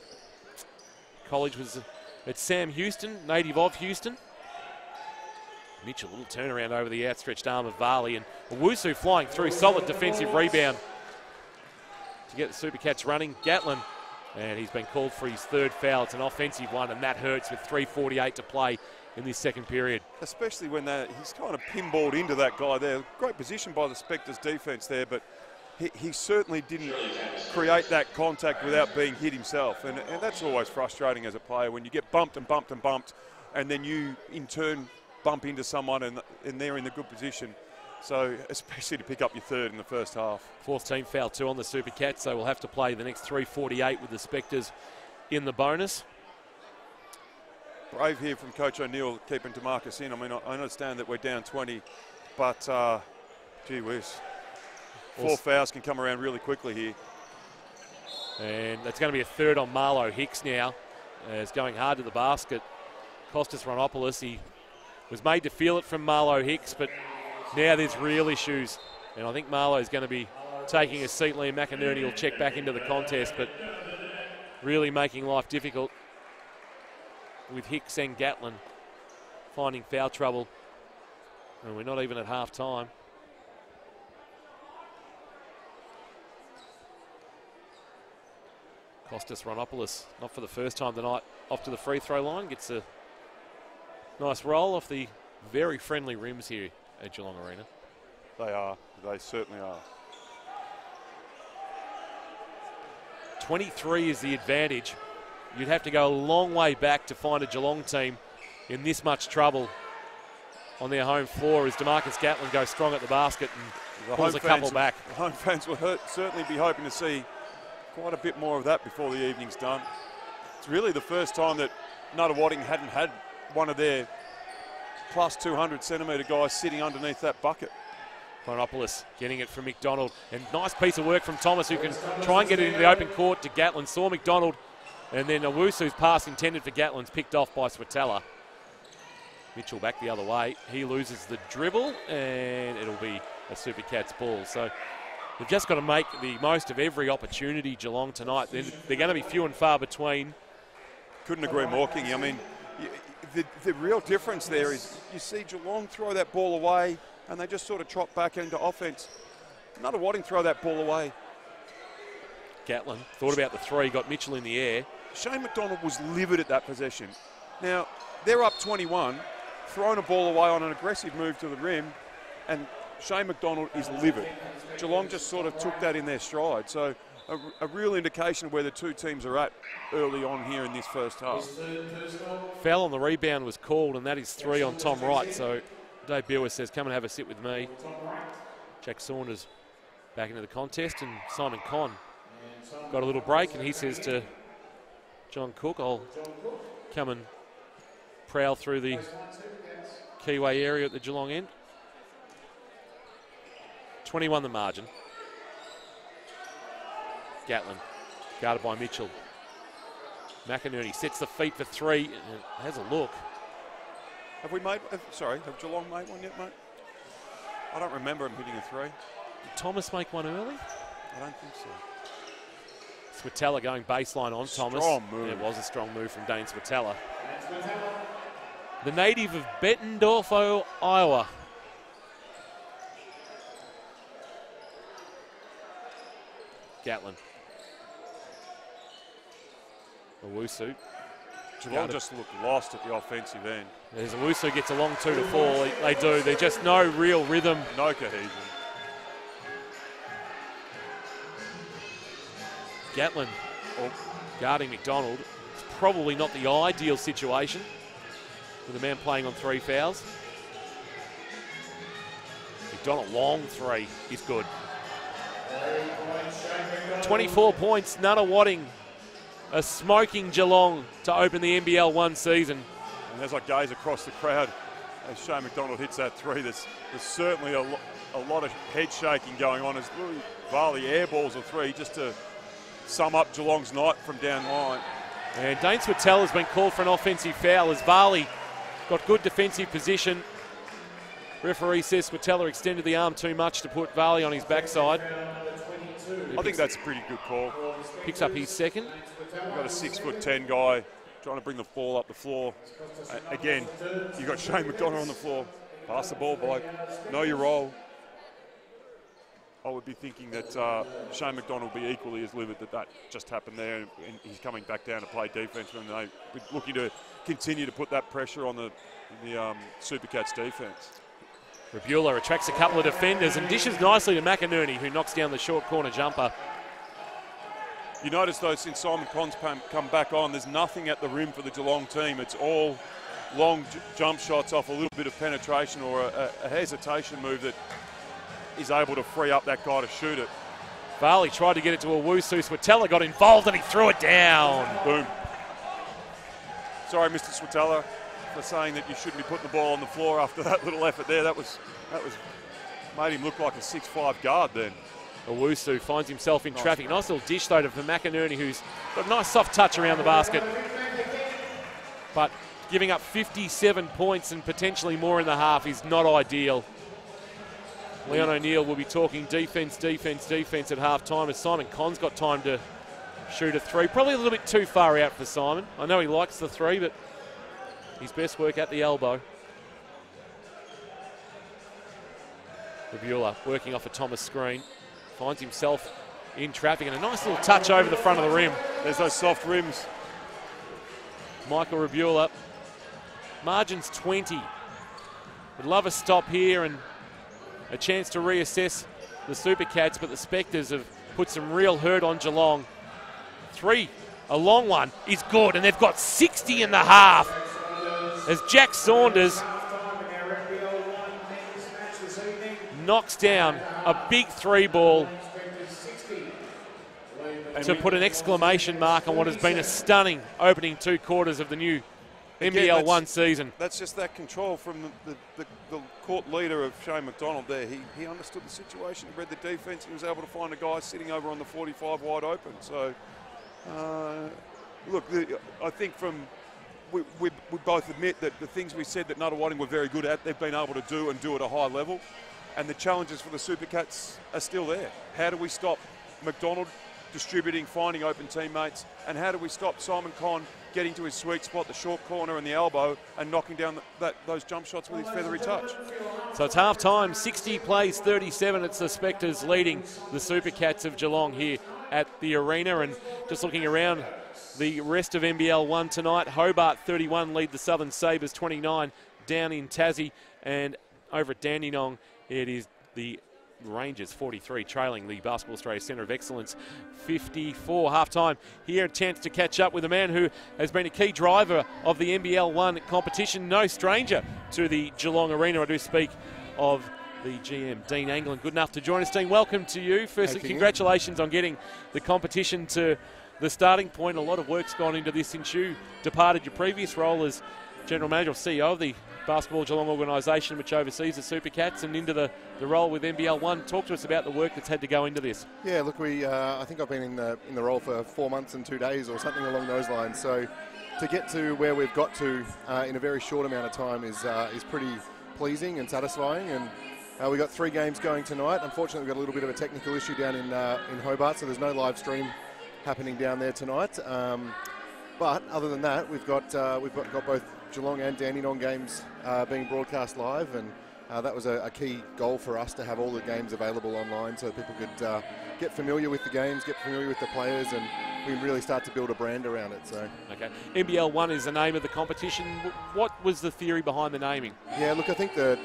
college was at Sam Houston, native of Houston. Mitchell, a little turnaround over the outstretched arm of Varley, and Owusu flying through, solid defensive rebound to get the Supercats running. Gatlin, and he's been called for his third foul. It's an offensive one, and that hurts with 3:48 to play in this second period. Especially when he's kind of pinballed into that guy there. Great position by the Spectres defence there, but he certainly didn't create that contact without being hit himself. And that's always frustrating as a player when you get bumped and bumped and bumped, and then you in turn bump into someone and they're in the good position. So especially to pick up your third in the first half. Fourth team foul, 2 on the Supercats, so we'll have to play the next 3:48 with the Spectres in the bonus. Brave here from Coach O'Neill, keeping DeMarcus in. I mean, I understand that we're down 20, but gee whiz. 4 fouls can come around really quickly here. And that's going to be a third on Marlo Hicks now. It's going hard to the basket. Costas Ronopoulos, he was made to feel it from Marlo Hicks, but now there's real issues. And I think Marlo's going to be taking a seat. Liam McInerney will check back into the contest, but really making life difficult with Hicks and Gatlin finding foul trouble. And we're not even at half time. Costas Ronopoulos, not for the first time tonight, off to the free throw line, gets a nice roll off the very friendly rims here at Geelong Arena. They are. They certainly are. 23 is the advantage. You'd have to go a long way back to find a Geelong team in this much trouble on their home floor as DeMarcus Gatlin goes strong at the basket and pulls a couple back. The home fans will certainly be hoping to see quite a bit more of that before the evening's done. It's really the first time that Nunawading hadn't had one of their plus 200 centimetre guys sitting underneath that bucket. Chronopoulos getting it from McDonald, and nice piece of work from Thomas, who can try and get it into the open court to Gatlin. Saw McDonald, and then Owusu's pass intended for Gatlin's picked off by Swatella. Mitchell back the other way. He loses the dribble, and it'll be a Supercats ball. So they've just got to make the most of every opportunity, Geelong, tonight. They're going to be few and far between. Couldn't agree more, Kingy. I mean, the real difference there is you see Geelong throw that ball away and they just sort of trot back into offense. Nunawading throw that ball away. Gatlin thought about the three, got Mitchell in the air. Shane McDonald was livid at that possession. Now, they're up 21, throwing a ball away on an aggressive move to the rim, and Shane McDonald is livid. Geelong just sort of took that in their stride. So a real indication of where the two teams are at early on here in this first half. Foul on the rebound was called, and that is 3 on Tom Wright. So Dave Bewer says, come and have a sit with me. Jack Saunders back into the contest, and Simon Conn got a little break, and he says to John Cook, I'll come and prowl through the Keyway area at the Geelong end. 21 the margin. Gatlin, guarded by Mitchell. McInerney sets the feet for 3 and has a look. Have Geelong made one yet, mate? I don't remember him hitting a 3. Did Thomas make one early? I don't think so. Swatella going baseline on Thomas. Strong move. It was a strong move from Dane Swatella. The native of Bettendorf, Iowa. Gatlin. Owusu. Geelong just looked lost at the offensive end. As Owusu gets a long 2 to 4, they do. There's just no real rhythm. No cohesion. Gatlin guarding McDonald. It's probably not the ideal situation with a man playing on 3 fouls. McDonald, long 3 is good. 24 points, Nunawading, a smoking Geelong to open the NBL1 season. And as I gaze across the crowd, as Shane McDonald hits that 3, there's certainly a lot of head shaking going on as Louis Varley airballs a 3 just to sum up Geelong's night from down line. And Dane Swatella has been called for an offensive foul as Varley got good defensive position. Referee says Swatella extended the arm too much to put Varley on his backside. I think that's a pretty good call. Picks up his second. We've got a 6'10" guy trying to bring the ball up the floor. Again, you've got Shane McDonald on the floor. Pass the ball, bloke. Know your role. I would be thinking that Shane McDonald will be equally as livid that just happened there, and he's coming back down to play defence when they're looking to continue to put that pressure on the Supercats defence. Rabula attracts a couple of defenders and dishes nicely to McInerney, who knocks down the short corner jumper. You notice, though, since Simon Conn's come back on, there's nothing at the rim for the Geelong team. It's all long jump shots off a little bit of penetration or a hesitation move that is able to free up that guy to shoot it. Varley tried to get it to Owusu. Swatella got involved and he threw it down. Boom. Sorry, Mr. Swatella, for saying that you shouldn't be putting the ball on the floor after that little effort there. That was made him look like a 6'5" guard then. Owusu finds himself in traffic. Nice little dish, though, for McInerney, who's got a nice soft touch around the basket. But giving up 57 points and potentially more in the half is not ideal. Leon O'Neill will be talking defence, defence, defence at half-time as Simon Conn's got time to shoot a three. Probably a little bit too far out for Simon. I know he likes the three, but his best work at the elbow. Rabula working off a Thomas screen. Finds himself in traffic and a nice little touch over the front of the rim. There's those soft rims. Michael Rabula. Margin's 20. Would love a stop here and a chance to reassess the Supercats, but the Spectres have put some real hurt on Geelong. Three, a long one, is good, and they've got 60 in the half as Jack Saunders knocks down a big three ball to put an exclamation mark on what has been a stunning opening 2 quarters of the new NBL1 season. That's just that control from the court leader of Shane McDonald there. He understood the situation, read the defence, and was able to find a guy sitting over on the 45 wide open. So, look, I think we both admit that the things we said that Nunawading were very good at, they've been able to do and do at a high level. And the challenges for the Supercats are still there. How do we stop McDonald distributing, finding open teammates, and how do we stop Simon Conn getting to his sweet spot, the short corner and the elbow, and knocking down those jump shots with his feathery touch? So it's half-time, 60 plays 37. It's the Spectres leading the Supercats of Geelong here at the arena. And just looking around the rest of NBL1 tonight, Hobart 31 lead the Southern Sabres 29 down in Tassie, and over at Dandenong it is the Rangers 43 trailing the Basketball Australia Centre of Excellence 54. Half-time here, a chance to catch up with a man who has been a key driver of the NBL1 competition, no stranger to the Geelong Arena. I do speak of the GM, Dean Anglin. Good enough to join us, Dean. Welcome to you. Firstly, congratulations on getting the competition to the starting point. A lot of work's gone into this since you departed your previous role as General Manager or CEO of the Basketball Geelong organisation, which oversees the Supercats, and into the role with NBL1. Talk to us about the work that's had to go into this. Yeah, look, I think I've been in the role for 4 months and 2 days or something along those lines. So to get to where we've got to in a very short amount of time is pretty pleasing and satisfying. And we got 3 games going tonight. Unfortunately, we've got a little bit of a technical issue down in Hobart, so there's no live stream happening down there tonight. But other than that, we've got both Geelong and Dandenong games being broadcast live, and that was a key goal for us, to have all the games available online so people could get familiar with the games, get familiar with the players, and we really start to build a brand around it. So, okay, NBL1 is the name of the competition. What was the theory behind the naming? Yeah, look, I think the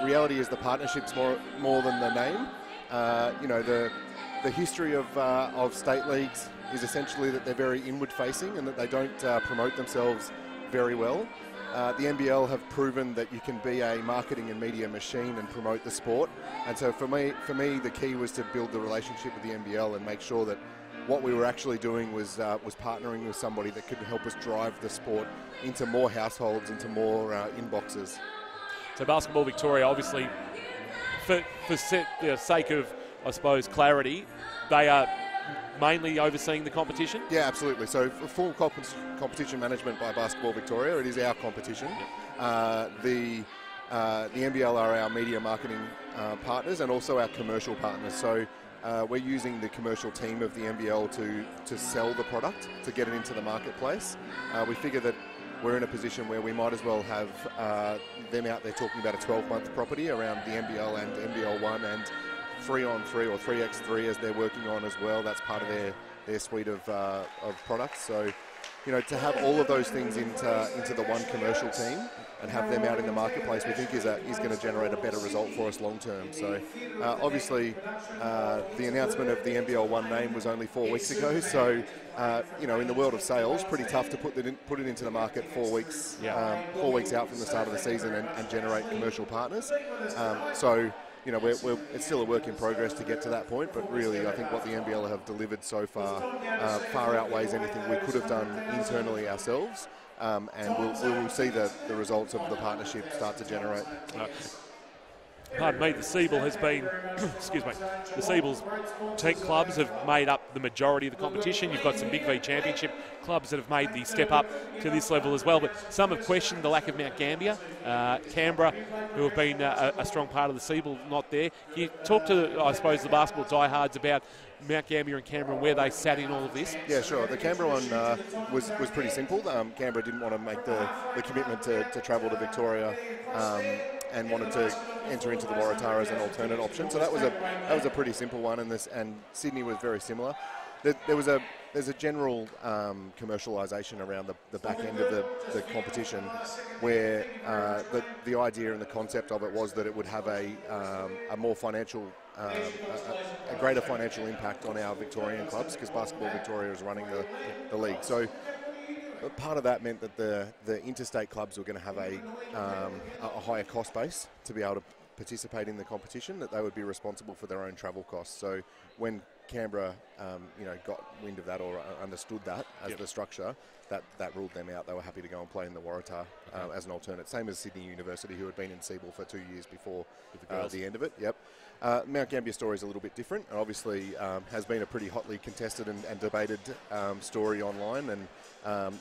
reality is the partnership's more than the name. You know, the history of state leagues is essentially that they're very inward-facing and that they don't promote themselves very well. The NBL have proven that you can be a marketing and media machine and promote the sport. And so for me, the key was to build the relationship with the NBL and make sure that what we were actually doing was partnering with somebody that could help us drive the sport into more households, into more inboxes. So Basketball Victoria, obviously, for the sake of, I suppose, clarity, they are mainly overseeing the competition? Yeah, absolutely. So full competition management by Basketball Victoria. It is our competition. The NBL are our media marketing partners and also our commercial partners. So we're using the commercial team of the NBL to sell the product, to get it into the marketplace. We figure that we're in a position where we might as well have them out there talking about a 12-month property around the NBL and NBL1 and 3-on-3 or 3x3 as they're working on as well. That's part of their suite of products. So, you know, to have all of those things into the one commercial team and have them out in the marketplace, we think is going to generate a better result for us long term. So obviously the announcement of the NBL1 name was only 4 weeks ago. So you know, in the world of sales, pretty tough to put it into the market 4 weeks 4 weeks out from the start of the season and generate commercial partners. So you know, it's still a work in progress to get to that point, but really I think what the NBL have delivered so far far outweighs anything we could have done internally ourselves, and we'll see the results of the partnership start to generate. Pardon me, the Siebel has been, excuse me, the Siebel's tech clubs have made up the majority of the competition. You've got some Big V Championship clubs that have made the step up to this level as well, but some have questioned the lack of Mount Gambier. Canberra, who have been a strong part of the Siebel, not there. Can you talk to, I suppose, the basketball diehards about Mount Gambier and Canberra and where they sat in all of this? Yeah, sure. The Canberra one was pretty simple. Canberra didn't want to make the commitment to travel to Victoria and wanted to enter into the Waratah as an alternate option. So that was a pretty simple one, and Sydney was very similar. There's a general commercialisation around the back end of the competition, where the idea and the concept of it was that it would have a more financial, a greater financial impact on our Victorian clubs, because Basketball Victoria is running the league. So part of that meant that the interstate clubs were going to have a higher cost base to be able to participate in the competition, that they would be responsible for their own travel costs. So when Canberra, you know, got wind of that or understood that as the structure, that ruled them out. They were happy to go and play in the Waratah as an alternate. Same as Sydney University, who had been in Siebel for 2 years before the end of it. Yep. Mount Gambier story is a little bit different, and obviously has been a pretty hotly contested and debated story online. And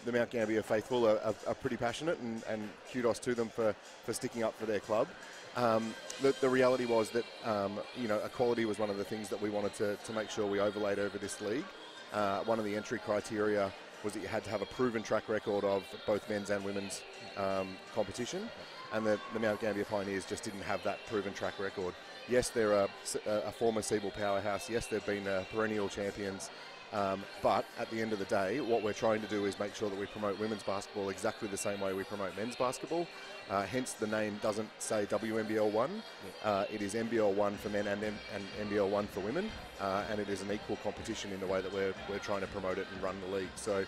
the Mount Gambier faithful are pretty passionate, and kudos to them for sticking up for their club. The reality was that you know, equality was one of the things that we wanted to make sure we overlaid over this league. One of the entry criteria was that you had to have a proven track record of both men's and women's competition, and the Mount Gambier Pioneers just didn't have that proven track record. Yes, they're a former Siebel powerhouse. Yes, they've been perennial champions. But at the end of the day, what we're trying to do is make sure that we promote women's basketball exactly the same way we promote men's basketball. Hence, the name doesn't say WNBL1. It is NBL1 for men and NBL1 for women, and it is an equal competition in the way that we're trying to promote it and run the league. So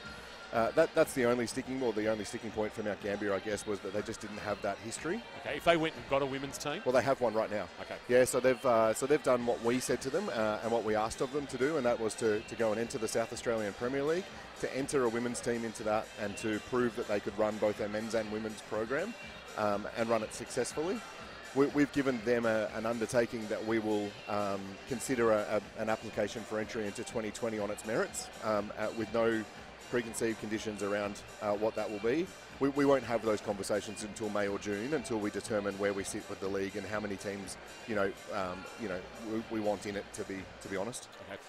that's the only sticking point for Mount Gambier, I guess, was that they just didn't have that history. Okay, if they went and got a women's team? Well, they have one right now. Okay. Yeah, so they've done what we said to them and what we asked of them to do, and that was to go and enter the South Australian Premier League, to enter a women's team into that, and to prove that they could run both their men's and women's program and run it successfully. We've given them an undertaking that we will consider an application for entry into 2020 on its merits, with no preconceived conditions around what that will be. We won't have those conversations until May or June, until we determine where we sit with the league and how many teams, we want in it. To be honest. Okay.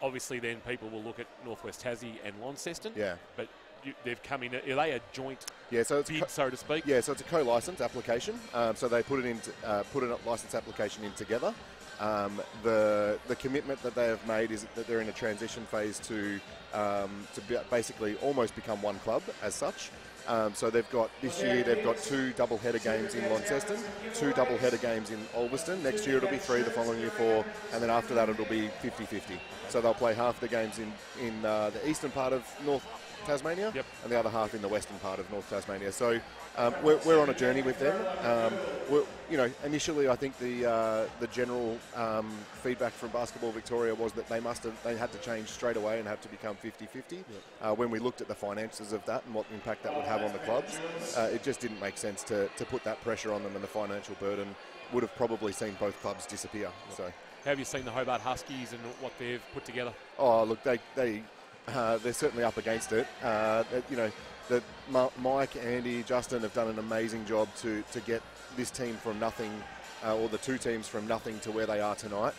Obviously, then people will look at Northwest Tassie and Launceston. Yeah. But they've come in. Are they a joint? Yeah. So it's bid, so to speak. Yeah. So it's a co-license application. So they put a license application in together. The commitment that they have made is that they're in a transition phase to basically almost become one club as such. So this year they've got 2 double-header games in Launceston, 2 double-header games in Ulverston. Next year it'll be 3, the following year 4, and then after that it'll be 50-50. So they'll play half the games in the eastern part of North Tasmania, and the other half in the western part of North Tasmania. So we're on a journey with them. Initially I think the general feedback from Basketball Victoria was that they had to change straight away and have to become 50-50. When we looked at the finances of that and what impact that would have on the clubs, it just didn't make sense to put that pressure on them, and the financial burden would have probably seen both clubs disappear. So, how have you seen the Hobart Huskies and what they've put together? Oh, look, they're certainly up against it. That Mike, Andy, Justin have done an amazing job to get this team from nothing, or the 2 teams from nothing to where they are tonight.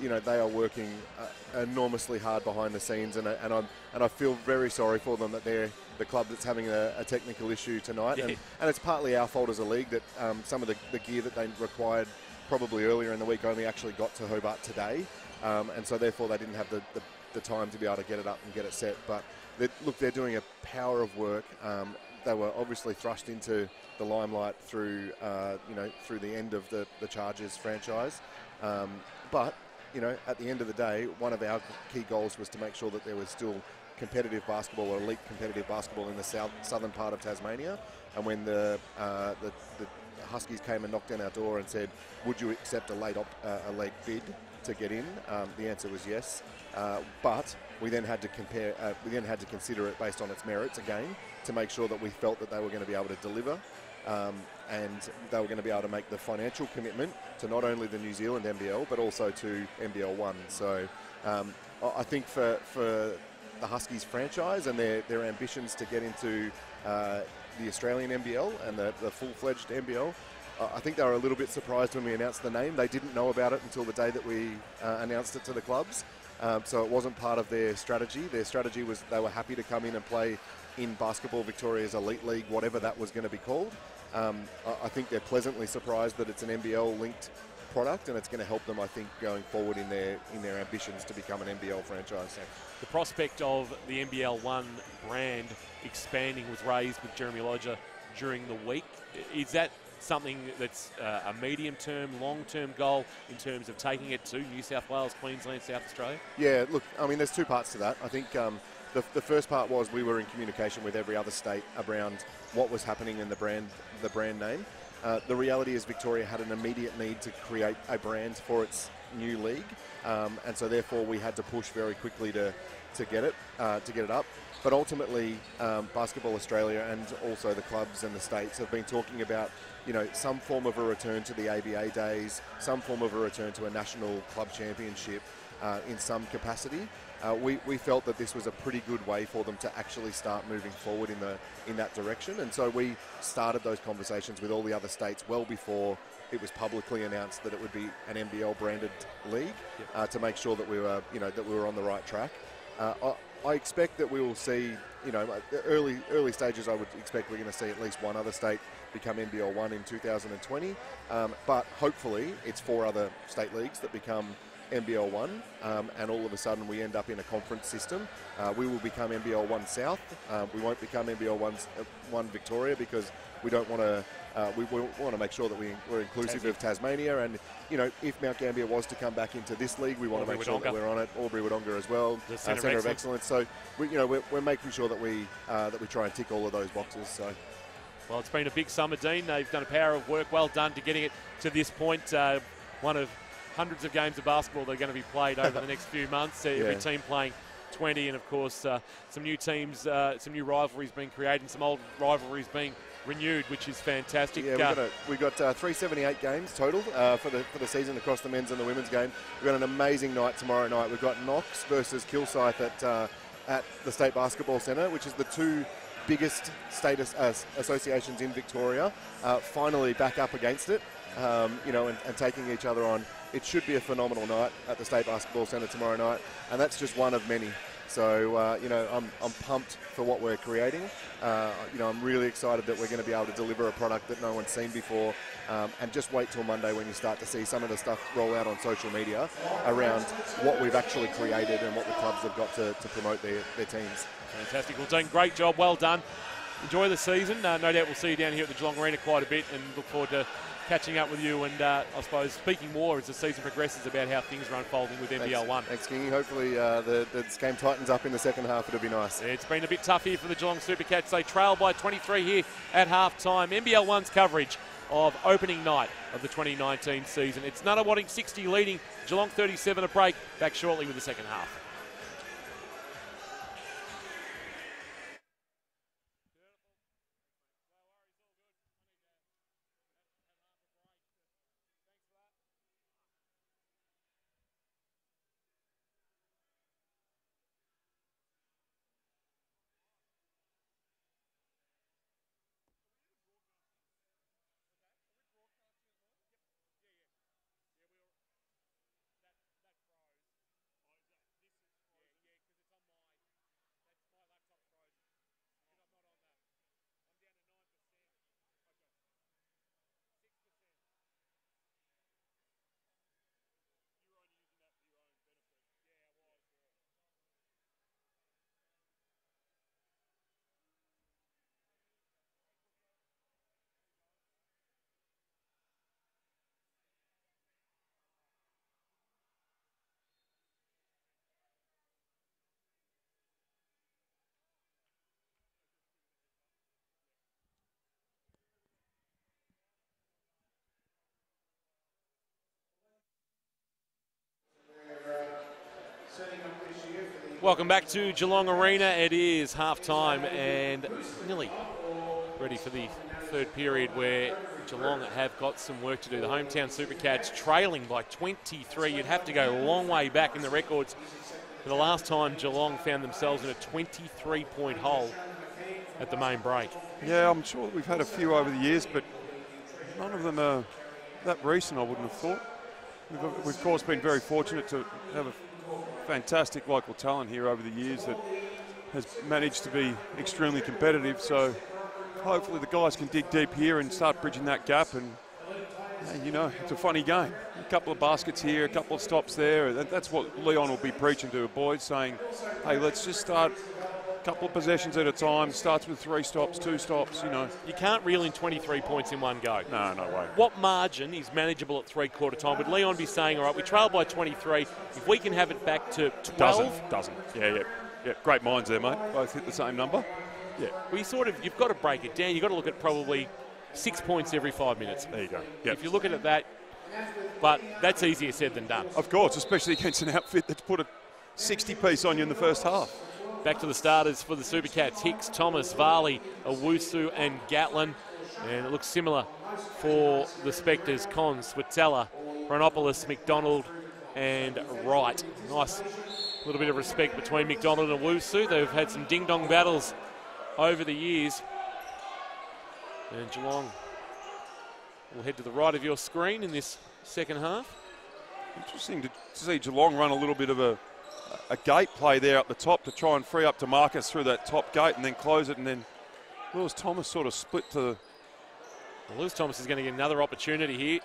you know, they are working enormously hard behind the scenes, and I feel very sorry for them that they're the club that's having a technical issue tonight, and it's partly our fault as a league that some of the gear that they required probably earlier in the week only actually got to Hobart today, and so therefore they didn't have the time to be able to get it up and get it set. But look, they're doing a power of work. They were obviously thrust into the limelight through through the end of the Chargers franchise, but you know, at the end of the day, one of our key goals was to make sure that there was still competitive basketball, or elite competitive basketball, in the southern part of Tasmania. And when the Huskies came and knocked on our door and said, "Would you accept a late bid to get in?" The answer was yes. But we then had to compare. We then had to consider it based on its merits again, to make sure that we felt that they were going to be able to deliver. And they were going to be able to make the financial commitment to not only the New Zealand NBL but also to NBL1. So I think for the Huskies franchise and their ambitions to get into the Australian NBL and the full-fledged NBL, I think they were a little bit surprised when we announced the name. They didn't know about it until the day that we announced it to the clubs. So it wasn't part of their strategy. Their strategy was they were happy to come in and play in Basketball Victoria's Elite League, whatever that was going to be called. I think they're pleasantly surprised that it's an NBL-linked product, and it's going to help them, I think, going forward in their ambitions to become an NBL franchise. The prospect of the NBL1 brand expanding was raised with Jeremy Lodger during the week. Is that something that's a medium-term, long-term goal in terms of taking it to New South Wales, Queensland, South Australia? Yeah, look, I mean, there's two parts to that. I think the first part was we were in communication with every other state around what was happening in the brand name. The reality is Victoria had an immediate need to create a brand for its new league, and so therefore we had to push very quickly to get it up. But ultimately, Basketball Australia and also the clubs and the states have been talking about, you know, some form of a return to the ABA days, some form of a return to a national club championship in some capacity. We felt that this was a pretty good way for them to actually start moving forward in that direction, and so we started those conversations with all the other states well before it was publicly announced that it would be an NBL branded league, to make sure that we were on the right track. I expect that we will see, you know, early stages. I would expect we're going to see at least one other state become NBL1 in 2020, but hopefully it's 4 other state leagues that become NBL1, and all of a sudden we end up in a conference system. We will become NBL1 South. We won't become NBL1 Victoria, because we don't want to. We want to make sure that we're inclusive of Tasmania, and you know, if Mount Gambier was to come back into this league, we want to make sure that we're on it. Albury-Wodonga as well, the Centre of Excellence. So we're making sure that we try and tick all of those boxes. So. Well, it's been a big summer, Dean. They've done a power of work. Well done to getting it to this point. One of hundreds of games of basketball that are going to be played over the next few months. Every team playing 20, and of course some new teams, some new rivalries being created, and some old rivalries being renewed, which is fantastic. Yeah, we've got 378 games total for the season across the men's and the women's game. We've got an amazing night tomorrow night. We've got Knox versus Kilsyth at the State Basketball Centre, which is the two biggest state associations in Victoria, finally back up against it, and taking each other on. It should be a phenomenal night at the State Basketball Centre tomorrow night, and that's just one of many. So, I'm pumped for what we're creating. I'm really excited that we're going to be able to deliver a product that no one's seen before, and just wait till Monday when you start to see some of the stuff roll out on social media around what we've actually created and what the clubs have got to promote their teams. Fantastic. Well, Dean, great job. Well done. Enjoy the season. No doubt we'll see you down here at the Geelong Arena quite a bit, and look forward to catching up with you and I suppose speaking more as the season progresses about how things are unfolding with NBL1. Thanks, Kingy. Hopefully this game tightens up in the second half. It'll be nice. Yeah, it's been a bit tough here for the Geelong Supercats. They trail by 23 here at half-time. NBL1's coverage of opening night of the 2019 season. It's Nunawading 60 leading, Geelong 37 a break. Back shortly with the second half. Welcome back to Geelong Arena. It is half-time and nearly ready for the third period where Geelong have got some work to do. The hometown Supercats trailing by 23. You'd have to go a long way back in the records for the last time Geelong found themselves in a 23-point hole at the main break. Yeah, I'm sure we've had a few over the years, but none of them are that recent, I wouldn't have thought. We've of course been very fortunate to have a fantastic local talent here over the years that has managed to be extremely competitive, so hopefully the guys can dig deep here and start bridging that gap. And you know, it's a funny game. A couple of baskets here, a couple of stops there. That's what Leon will be preaching to the boys, saying, hey, let's just start a couple of possessions at a time. Starts with 3 stops, 2 stops, you know. You can't reel in 23 points in one go. No way. What margin is manageable at three-quarter time? Would Leon be saying, all right, we trail by 23. If we can have it back to 12? Doesn't. Yeah. Great minds there, mate. Both hit the same number. Yeah. Well, you've got to break it down. You've got to look at probably 6 points every 5 minutes. There you go. Yep. If you look at that, but that's easier said than done. Of course, especially against an outfit that's put a 60-piece on you in the first half. Back to the starters for the Supercats. Hicks, Thomas, Varley, Owusu and Gatlin. And it looks similar for the Spectres. Con, Switella, Chronopoulos, McDonald and Wright. Nice little bit of respect between McDonald and Owusu. They've had some ding-dong battles over the years. And Geelong will head to the right of your screen in this second half. Interesting to see Geelong run a little bit of a gate play there up the top to try and free up to Marcus through that top gate and then close it, and then Lewis Thomas sort of split to the... Well, Lewis Thomas is going to get another opportunity here.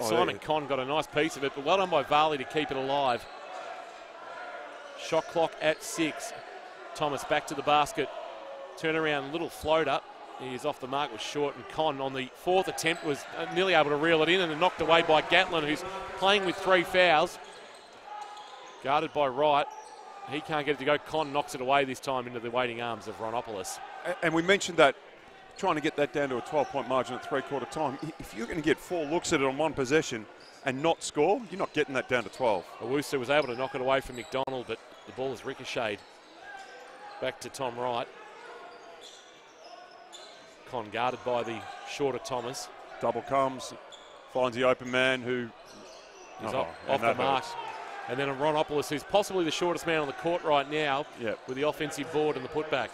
Simon Conn got a nice piece of it, but well done by Varley to keep it alive. Shot clock at 6. Thomas back to the basket. Turnaround, little floater. He is off the mark, was short, and Conn on the 4th attempt was nearly able to reel it in and then knocked away by Gatlin, who's playing with 3 fouls. Guarded by Wright. He can't get it to go. Conn knocks it away this time into the waiting arms of Chronopoulos. And we mentioned that, trying to get that down to a 12-point margin at three-quarter time. If you're going to get 4 looks at it on one possession and not score, you're not getting that down to 12. Owusu was able to knock it away from McDonald, but the ball is ricocheted back to Tom Wright. Conn guarded by the shorter Thomas. Double comes, finds the open man who is off the mark. And then Chronopoulos, who's possibly the shortest man on the court right now, with the offensive board and the putback.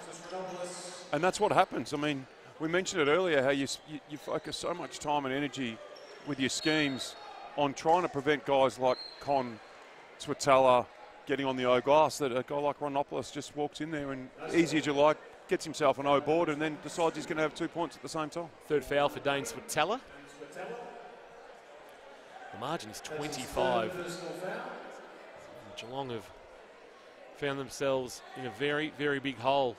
And that's what happens. I mean, we mentioned it earlier, how you focus so much time and energy with your schemes on trying to prevent guys like Con, Switella getting on the O glass, that a guy like Chronopoulos just walks in there and, easy as you like, gets himself an O board and then decides he's going to have 2 points at the same time. Third foul for Dane Switella. The margin is 25. And Geelong have found themselves in a very, very big hole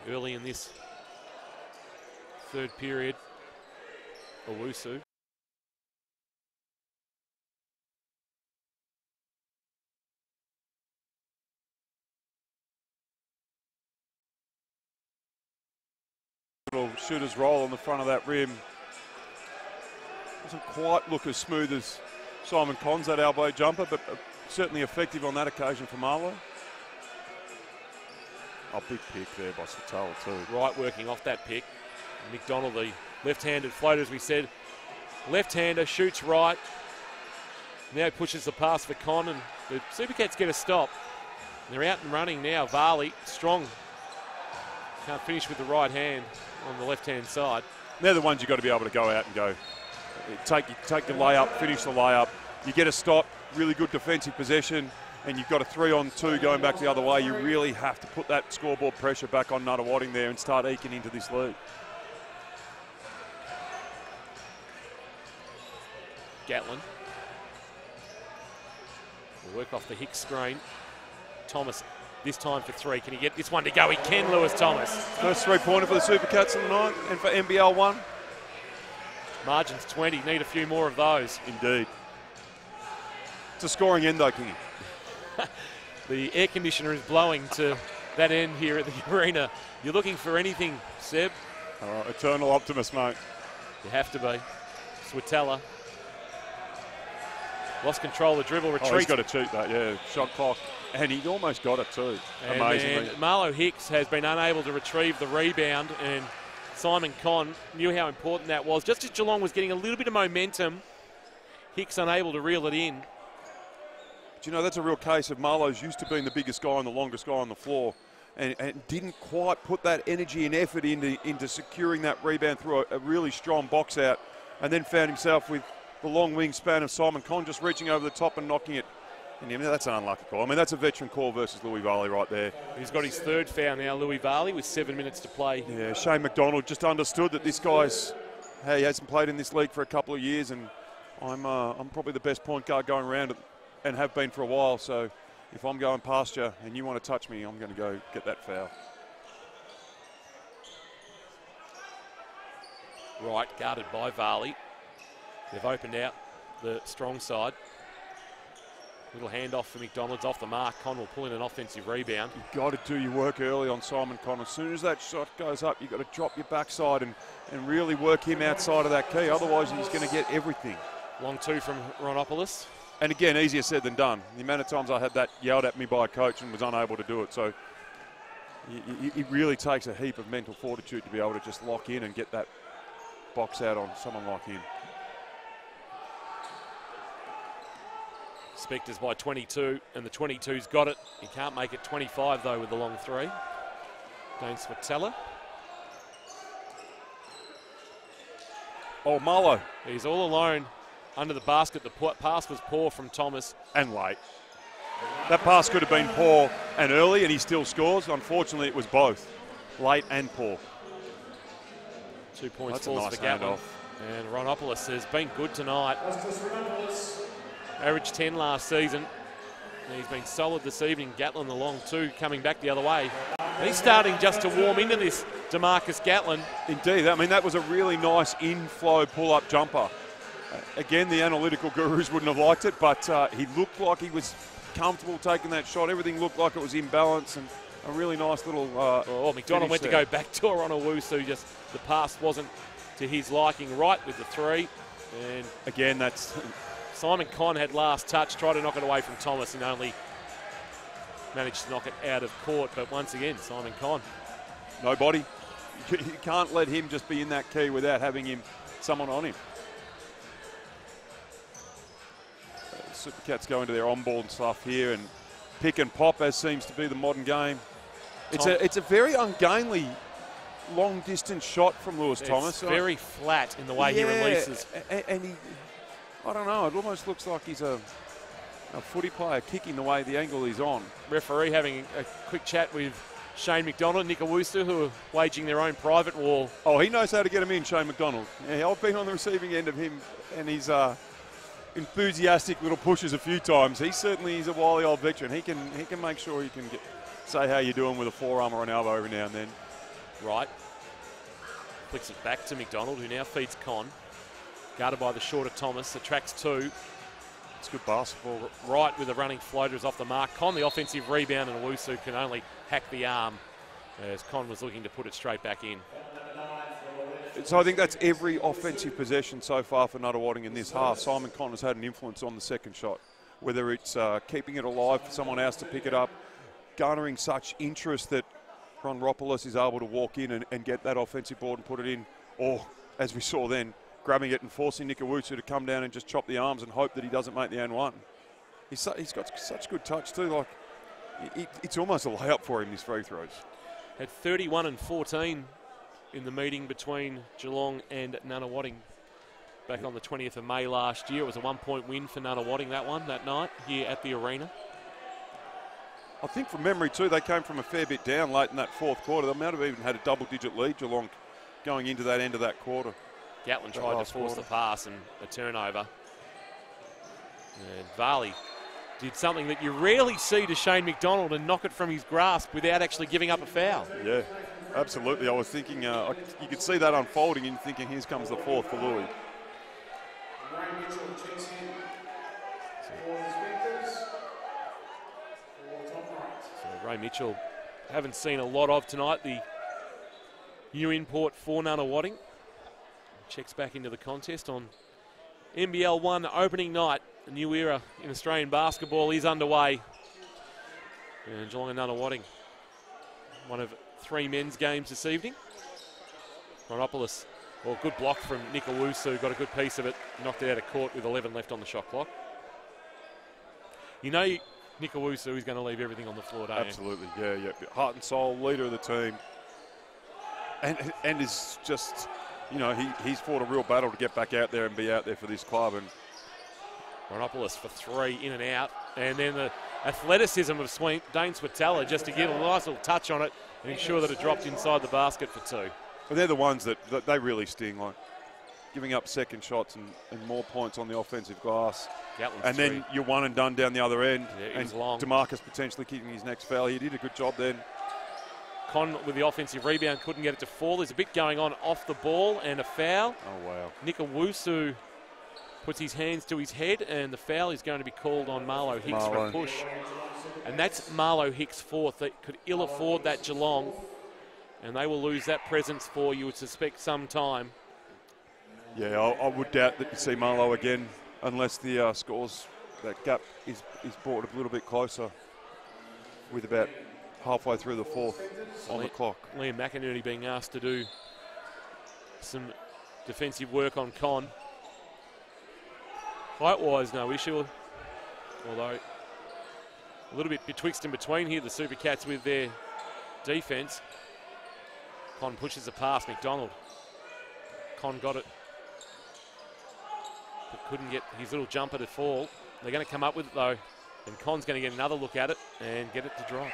early in this third period. Owusu. Little shooter's roll on the front of that rim. Doesn't quite look as smooth as Simon Conn's, that elbow jumper, but certainly effective on that occasion for Marlowe. A big pick there by Switella too. Wright working off that pick. McDonald, the left-handed floater, as we said. Left-hander, shoots right. Now pushes the pass for Con, and the Supercats get a stop. They're out and running now. Varley, strong. Can't finish with the right hand on the left-hand side. They're the ones you've got to be able to go out and go. Take the layup, finish the layup. You get a stop, really good defensive possession, and you've got a 3-on-2 going back the other way. You really have to put that scoreboard pressure back on Nunawading there and start eking into this lead. Gatlin will work off the Hicks screen. Thomas this time for 3. Can he get this one to go? He can, Lewis Thomas. First 3-pointer for the Supercats in the night and for NBL1. Margin's 20. Need a few more of those. Indeed. It's a scoring end though, Kingy. The air conditioner is blowing to that end here at the arena. You're looking for anything, Seb? Eternal optimist, mate. You have to be. Switella. Lost control of the dribble, retreat. Oh, he's got to cheat that, yeah. Shot clock. And he almost got it too, and amazingly. Marlo Hicks has been unable to retrieve the rebound, and Simon Conn knew how important that was. Just as Geelong was getting a little bit of momentum, Hicks unable to reel it in. But you know, that's a real case of Marlo's used to being the biggest guy and the longest guy on the floor, and didn't quite put that energy and effort into securing that rebound through a really strong box out, and then found himself with the long wingspan of Simon Conn just reaching over the top and knocking it. And that's an unlucky call. I mean, that's a veteran call versus Louis Varley right there. He's got his third foul now, Louis Varley, with 7 minutes to play. Yeah, Shane McDonald just understood that this guy's, hey, he hasn't played in this league for a couple of years, and I'm probably the best point guard going around and have been for a while. So if I'm going past you and you want to touch me, I'm going to go get that foul. Right, guarded by Varley. They've opened out the strong side. Little handoff for McDonald's off the mark. Conn will pull in an offensive rebound. You've got to do your work early on Simon Conn. As soon as that shot goes up, you've got to drop your backside and really work him outside of that key. Otherwise, he's going to get everything. Long two from Ronopoulos. And again, easier said than done. The amount of times I had that yelled at me by a coach and was unable to do it. So it really takes a heap of mental fortitude to be able to just lock in and get that box out on someone like him. Spectres by 22, and the 22's got it. He can't make it 25, though, with the long three. Dane Swatella. Oh, Marlo. He's all alone under the basket. The pass was poor from Thomas. And late. That pass could have been poor and early, and he still scores. Unfortunately, it was both. Late and poor. 2 points That's falls a nice for Gatlin. handoff. And Ronopoulos has been good tonight. Averaged 10 last season. And he's been solid this evening. Gatlin the long two coming back the other way. And he's starting just to warm into this, DeMarcus Gatlin. Indeed. I mean, that was a really nice in-flow pull-up jumper. Again, the analytical gurus wouldn't have liked it, but he looked like he was comfortable taking that shot. Everything looked like it was in balance, and a really nice little McDonald went to go back to Owusu. Just the pass wasn't to his liking. Right with the three. And again, that's... Simon Conn had last touch, tried to knock it away from Thomas and only managed to knock it out of court. But once again, Simon Conn. Nobody. You can't let him just be in that key without having someone on him. Supercats go into their on-ball stuff here and pick and pop, as seems to be the modern game. It's a very ungainly long-distance shot from Lewis Thomas. It's very flat in the way he releases. And he... I don't know, it almost looks like he's a footy player kicking the way the angle he's on. Referee having a quick chat with Shane McDonald, Nick Owusu, who are waging their own private war. Oh, he knows how to get him in, Shane McDonald. Yeah, I've been on the receiving end of him, and he's enthusiastic little pushes a few times. He certainly is a wily old veteran. He can make sure he can say how you're doing with a forearm or an elbow every now and then. Right. Flicks it back to McDonald, who now feeds Conn. Guarded by the shorter Thomas, attracts two. It's good basketball. Right with the running floaters off the mark. Conn the offensive rebound, and Owusu can only hack the arm as Conn was looking to put it straight back in. So I think that's every offensive possession so far for Nunawading in this half. Simon Conn has had an influence on the second shot, whether it's keeping it alive for someone else to pick it up, garnering such interest that Ronopoulos is able to walk in and get that offensive board and put it in, or, as we saw then, grabbing it and forcing Nick Owusu to come down and just chop the arms and hope that he doesn't make the N1. He's got such good touch too. Like it's almost a layup for him, these free throws. Had 31 and 14 in the meeting between Geelong and Nunawading back on the 20th of May last year. It was a 1-point win for Nunawading that night here at the arena. I think from memory too, they came from a fair bit down late in that fourth quarter. They might have even had a double-digit lead, Geelong, going into that end of that quarter. Gatlin tried to force the pass and a turnover. And Varley did something that you rarely see to Shane McDonald and knock it from his grasp without actually giving up a foul. Yeah, absolutely. I was thinking, you could see that unfolding and thinking, here comes the fourth for Louis. So Ray Mitchell, haven't seen a lot of tonight. The new import for Nunawading. Checks back into the contest on NBL1 opening night. A new era in Australian basketball is underway. And Geelong and Nunawading, one of 3 men's games this evening. Moropoulos, well, good block from Nicowusu, got a good piece of it, knocked it out of court with 11 left on the shot clock. You know Nicowusu is going to leave everything on the floor, don't you? Absolutely, yeah. Heart and soul, leader of the team. And is just, you know, he's fought a real battle to get back out there and be out there for this club. And Moropoulos for 3, in and out. And then the athleticism of Dane Switala just to get a nice little touch on it and ensure that it dropped inside the basket for 2. But they're the ones that they really sting, like giving up second shots and more points on the offensive glass. And then you're one and done down the other end. Yeah, and long. DeMarcus potentially kicking his next foul. He did a good job then. Con with the offensive rebound, couldn't get it to fall. There's a bit going on off the ball and a foul. Oh, wow. Nicowusu puts his hands to his head, and the foul is going to be called on Marlo Hicks for a push. And that's Marlo Hicks' 4th. They could ill afford that Geelong, and they will lose that presence for, you would suspect, some time. Yeah, I would doubt that you see Marlo again unless the scores, that gap is brought a little bit closer with about halfway through the 4th on the clock. Liam McInerney being asked to do some defensive work on Con. Height-wise, no issue, although a little bit betwixt and between here, the Supercats with their defence. Con pushes a pass, McDonald. Con got it, but couldn't get his little jumper to fall. They're going to come up with it though, and Con's going to get another look at it and get it to drop.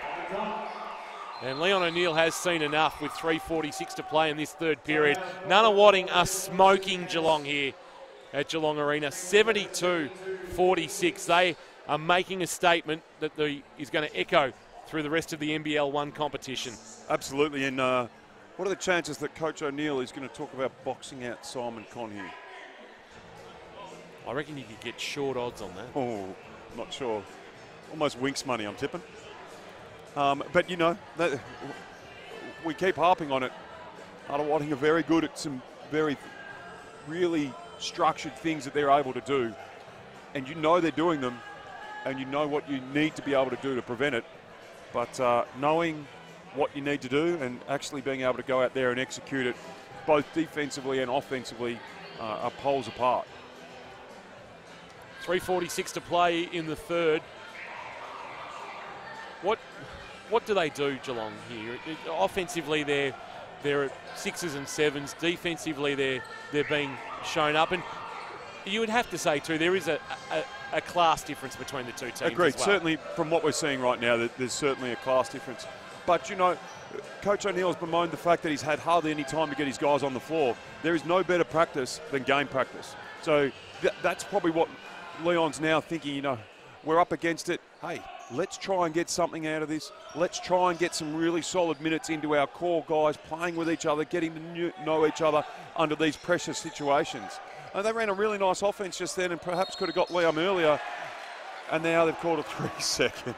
And Leon O'Neill has seen enough with 3:46 to play in this 3rd period. Nunawading are smoking Geelong here at Geelong Arena, 72-46. They are making a statement that is going to echo through the rest of the NBL1 competition. Absolutely, and what are the chances that Coach O'Neill is going to talk about boxing out Simon Con here? I reckon you could get short odds on that. Oh, not sure. Almost Winks money, I'm tipping. But, you know, we keep harping on it. Nunawading are very good at some really structured things that they're able to do. And you know they're doing them, and you know what you need to be able to do to prevent it. But knowing what you need to do and actually being able to go out there and execute it, both defensively and offensively, are poles apart. 3:46 to play in the 3rd. What do they do, Geelong, here? Offensively, they're at 6s and 7s. Defensively, they're being shown up. And you would have to say, too, there is a class difference between the two teams. Agreed. As well. Certainly, from what we're seeing right now, there's certainly a class difference. But, you know, Coach O'Neill has bemoaned the fact that he's had hardly any time to get his guys on the floor. There is no better practice than game practice. So that's probably what Leon's now thinking, you know, we're up against it. Hey, let's try and get something out of this. Let's try and get some really solid minutes into our core guys, playing with each other, getting to know each other under these pressure situations. And they ran a really nice offense just then and perhaps could have got Liam earlier. And now they've called a 3-second.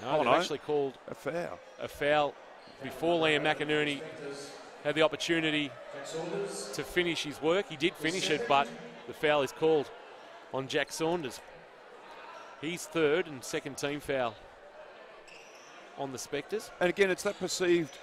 No, they've actually called a foul. A foul before Liam McInerney had the opportunity to finish his work. He did finish it, but the foul is called on Jack Saunders. He's 3rd and 2nd team foul on the Spectres. And again, it's that perceived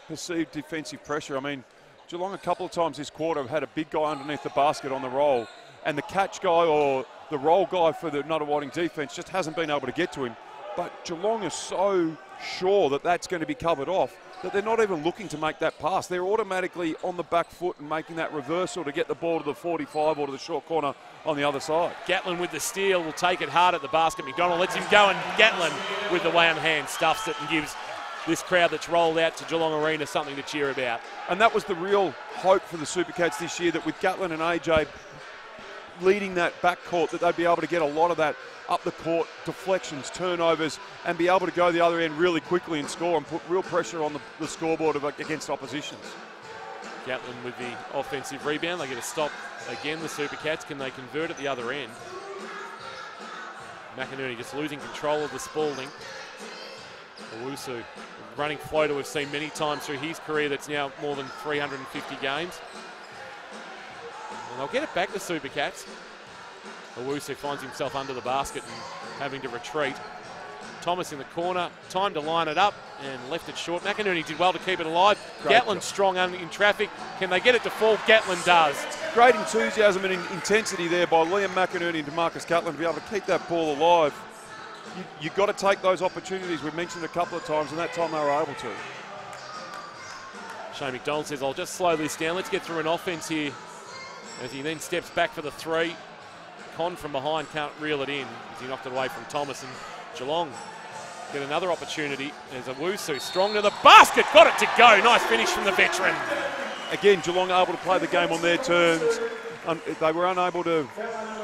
defensive pressure. I mean, Geelong a couple of times this quarter have had a big guy underneath the basket on the roll, and the catch guy or the roll guy for the Nunawading defence just hasn't been able to get to him. But Geelong is so sure that that's going to be covered off that they're not even looking to make that pass. They're automatically on the back foot and making that reversal to get the ball to the 45 or to the short corner on the other side. Gatlin with the steal will take it hard at the basket. McDonald lets him go, and Gatlin with the wham hand stuffs it and gives this crowd that's rolled out to Geelong Arena something to cheer about. And that was the real hope for the Supercats this year, that with Gatlin and AJ leading that backcourt, that they'd be able to get a lot of that up the court, deflections, turnovers, and be able to go the other end really quickly and score and put real pressure on the scoreboard against oppositions. Gatlin with the offensive rebound. They get a stop again, the Supercats. Can they convert at the other end? McInerney just losing control of the Spalding. Owusu, running floater we've seen many times through his career, that's now more than 350 games. And they'll get it back, the Supercats. Owusu finds himself under the basket and having to retreat. Thomas in the corner, time to line it up and left it short. McInerney did well to keep it alive. Gatlin strong in traffic. Can they get it to fall? Gatlin does. Great enthusiasm and intensity there by Liam McInerney and DeMarcus Gatlin to be able to keep that ball alive. You've got to take those opportunities. We've mentioned a couple of times, and that time they were able to. Shane McDonald says, I'll just slow this down. Let's get through an offense here. As he then steps back for the three. Con from behind can't reel it in as he knocked it away from Thomas, and Geelong get another opportunity as Owusu strong to the basket, got it to go. Nice finish from the veteran. Again, Geelong able to play the game on their terms. They were unable to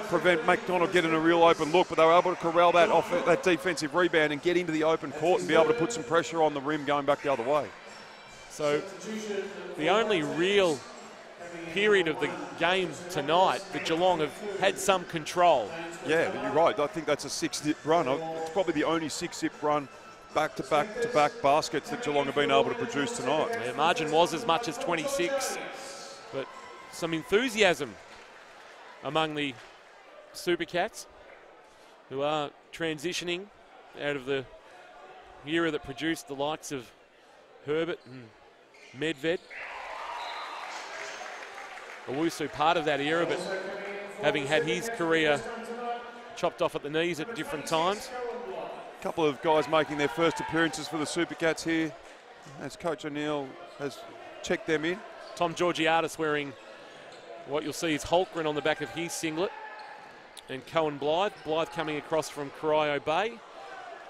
prevent McDonald getting a real open look, but they were able to corral that defensive rebound and get into the open court and be able to put some pressure on the rim going back the other way. So the only real period of the game tonight that Geelong have had some control. Yeah, you're right. I think that's a 6-zip run. It's probably the only 6-zip run back-to-back baskets that Geelong have been able to produce tonight. Yeah, margin was as much as 26, but some enthusiasm among the Supercats, who are transitioning out of the era that produced the likes of Herbert and Medved. Owusu part of that era, but having had his career chopped off at the knees at different times. A couple of guys making their first appearances for the Supercats here, as Coach O'Neill has checked them in. Tom Georgiadis wearing what you'll see is Holmgren on the back of his singlet, and Cohen Blythe. Blythe coming across from Corio Bay.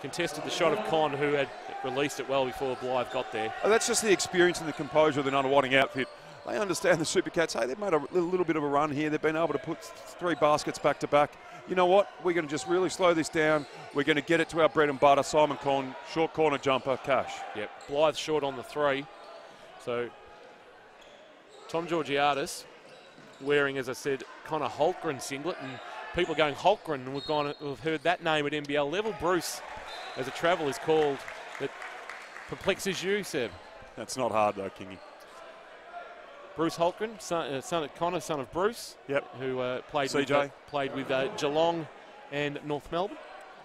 Contested the shot of Con, who had released it well before Blythe got there. Oh, that's just the experience and the composure of the Nunawading outfit. They understand the Supercats. Hey, they've made a little bit of a run here. They've been able to put 3 baskets back to back. You know what? We're going to just really slow this down. We're going to get it to our bread and butter. Simon Con, short corner jumper, cash. Yep, Blythe short on the 3. So Tom Georgiadis wearing, as I said, Connor Holmgren singlet, and people going Holmgren, and we've heard that name at NBL level. Bruce, as a travel is called, that perplexes you, Seb. That's not hard though, Kingy. Bruce Holmgren, son of Connor, son of Bruce. Yep. Who played with Geelong and North Melbourne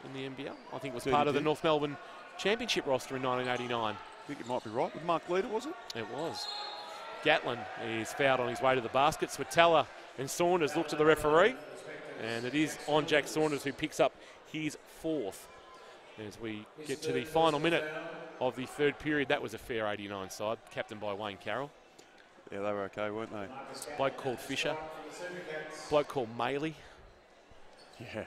in the NBL. I think was part of the North Melbourne Championship roster in 1989. I think it might be right. With Mark Leader, was it? It was. Gatlin is fouled on his way to the basket. Switala and Saunders look to the referee. And it is on Jack Saunders, who picks up his 4th. As we get to the final minute of the third period, that was a fair 89 side, captained by Wayne Carroll. Yeah, they were okay, weren't they? Bloke called Fisher. Bloke called Maley. Yeah.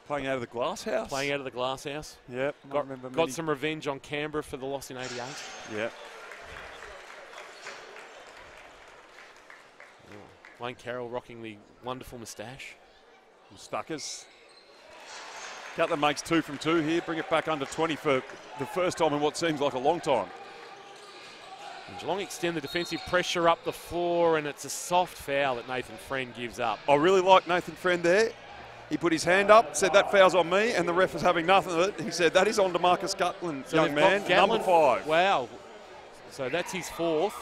Playing out of the glass house? Playing out of the glass house. Yep. Got some revenge on Canberra for the loss in 88. Yep. Wayne Carroll rocking the wonderful moustache. Stuckers. Gatlin makes 2 from 2 here. Bring it back under 20 for the first time in what seems like a long time. And Geelong extend the defensive pressure up the floor, and it's a soft foul that Nathan Friend gives up. I really like Nathan Friend there. He put his hand up, said that foul's on me, and the ref was having nothing of it. He said that is on DeMarcus Gatlin, so young man, Gatlin, number 5. Wow. So that's his 4th.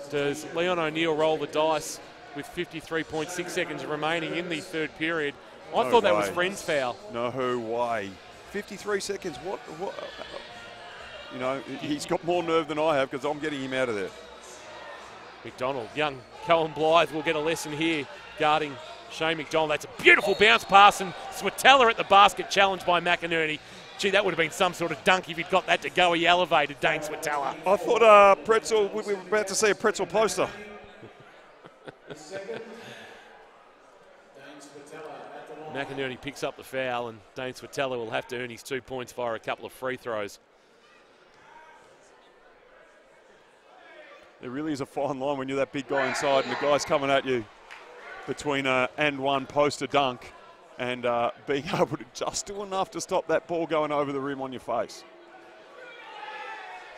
Does Leon O'Neill roll the dice with 53.6 seconds remaining in the third period? I thought that was Friend's foul. No way. 53 seconds, what? You know, he's got more nerve than I have because I'm getting him out of there. McDonald, young Cohen Blythe will get a lesson here guarding Shane McDonald. That's a beautiful bounce pass, and Switala at the basket, challenged by McInerney. Gee, that would have been some sort of dunk if he'd got that to go. He elevated Dane Switala. I thought Pretzel, we were about to see a Pretzel poster. McInerney picks up the foul, and Dane Switala will have to earn his 2 points via a couple of free throws. There really is a fine line when you're that big guy inside and the guy's coming at you between and one poster dunk and being able to just do enough to stop that ball going over the rim on your face.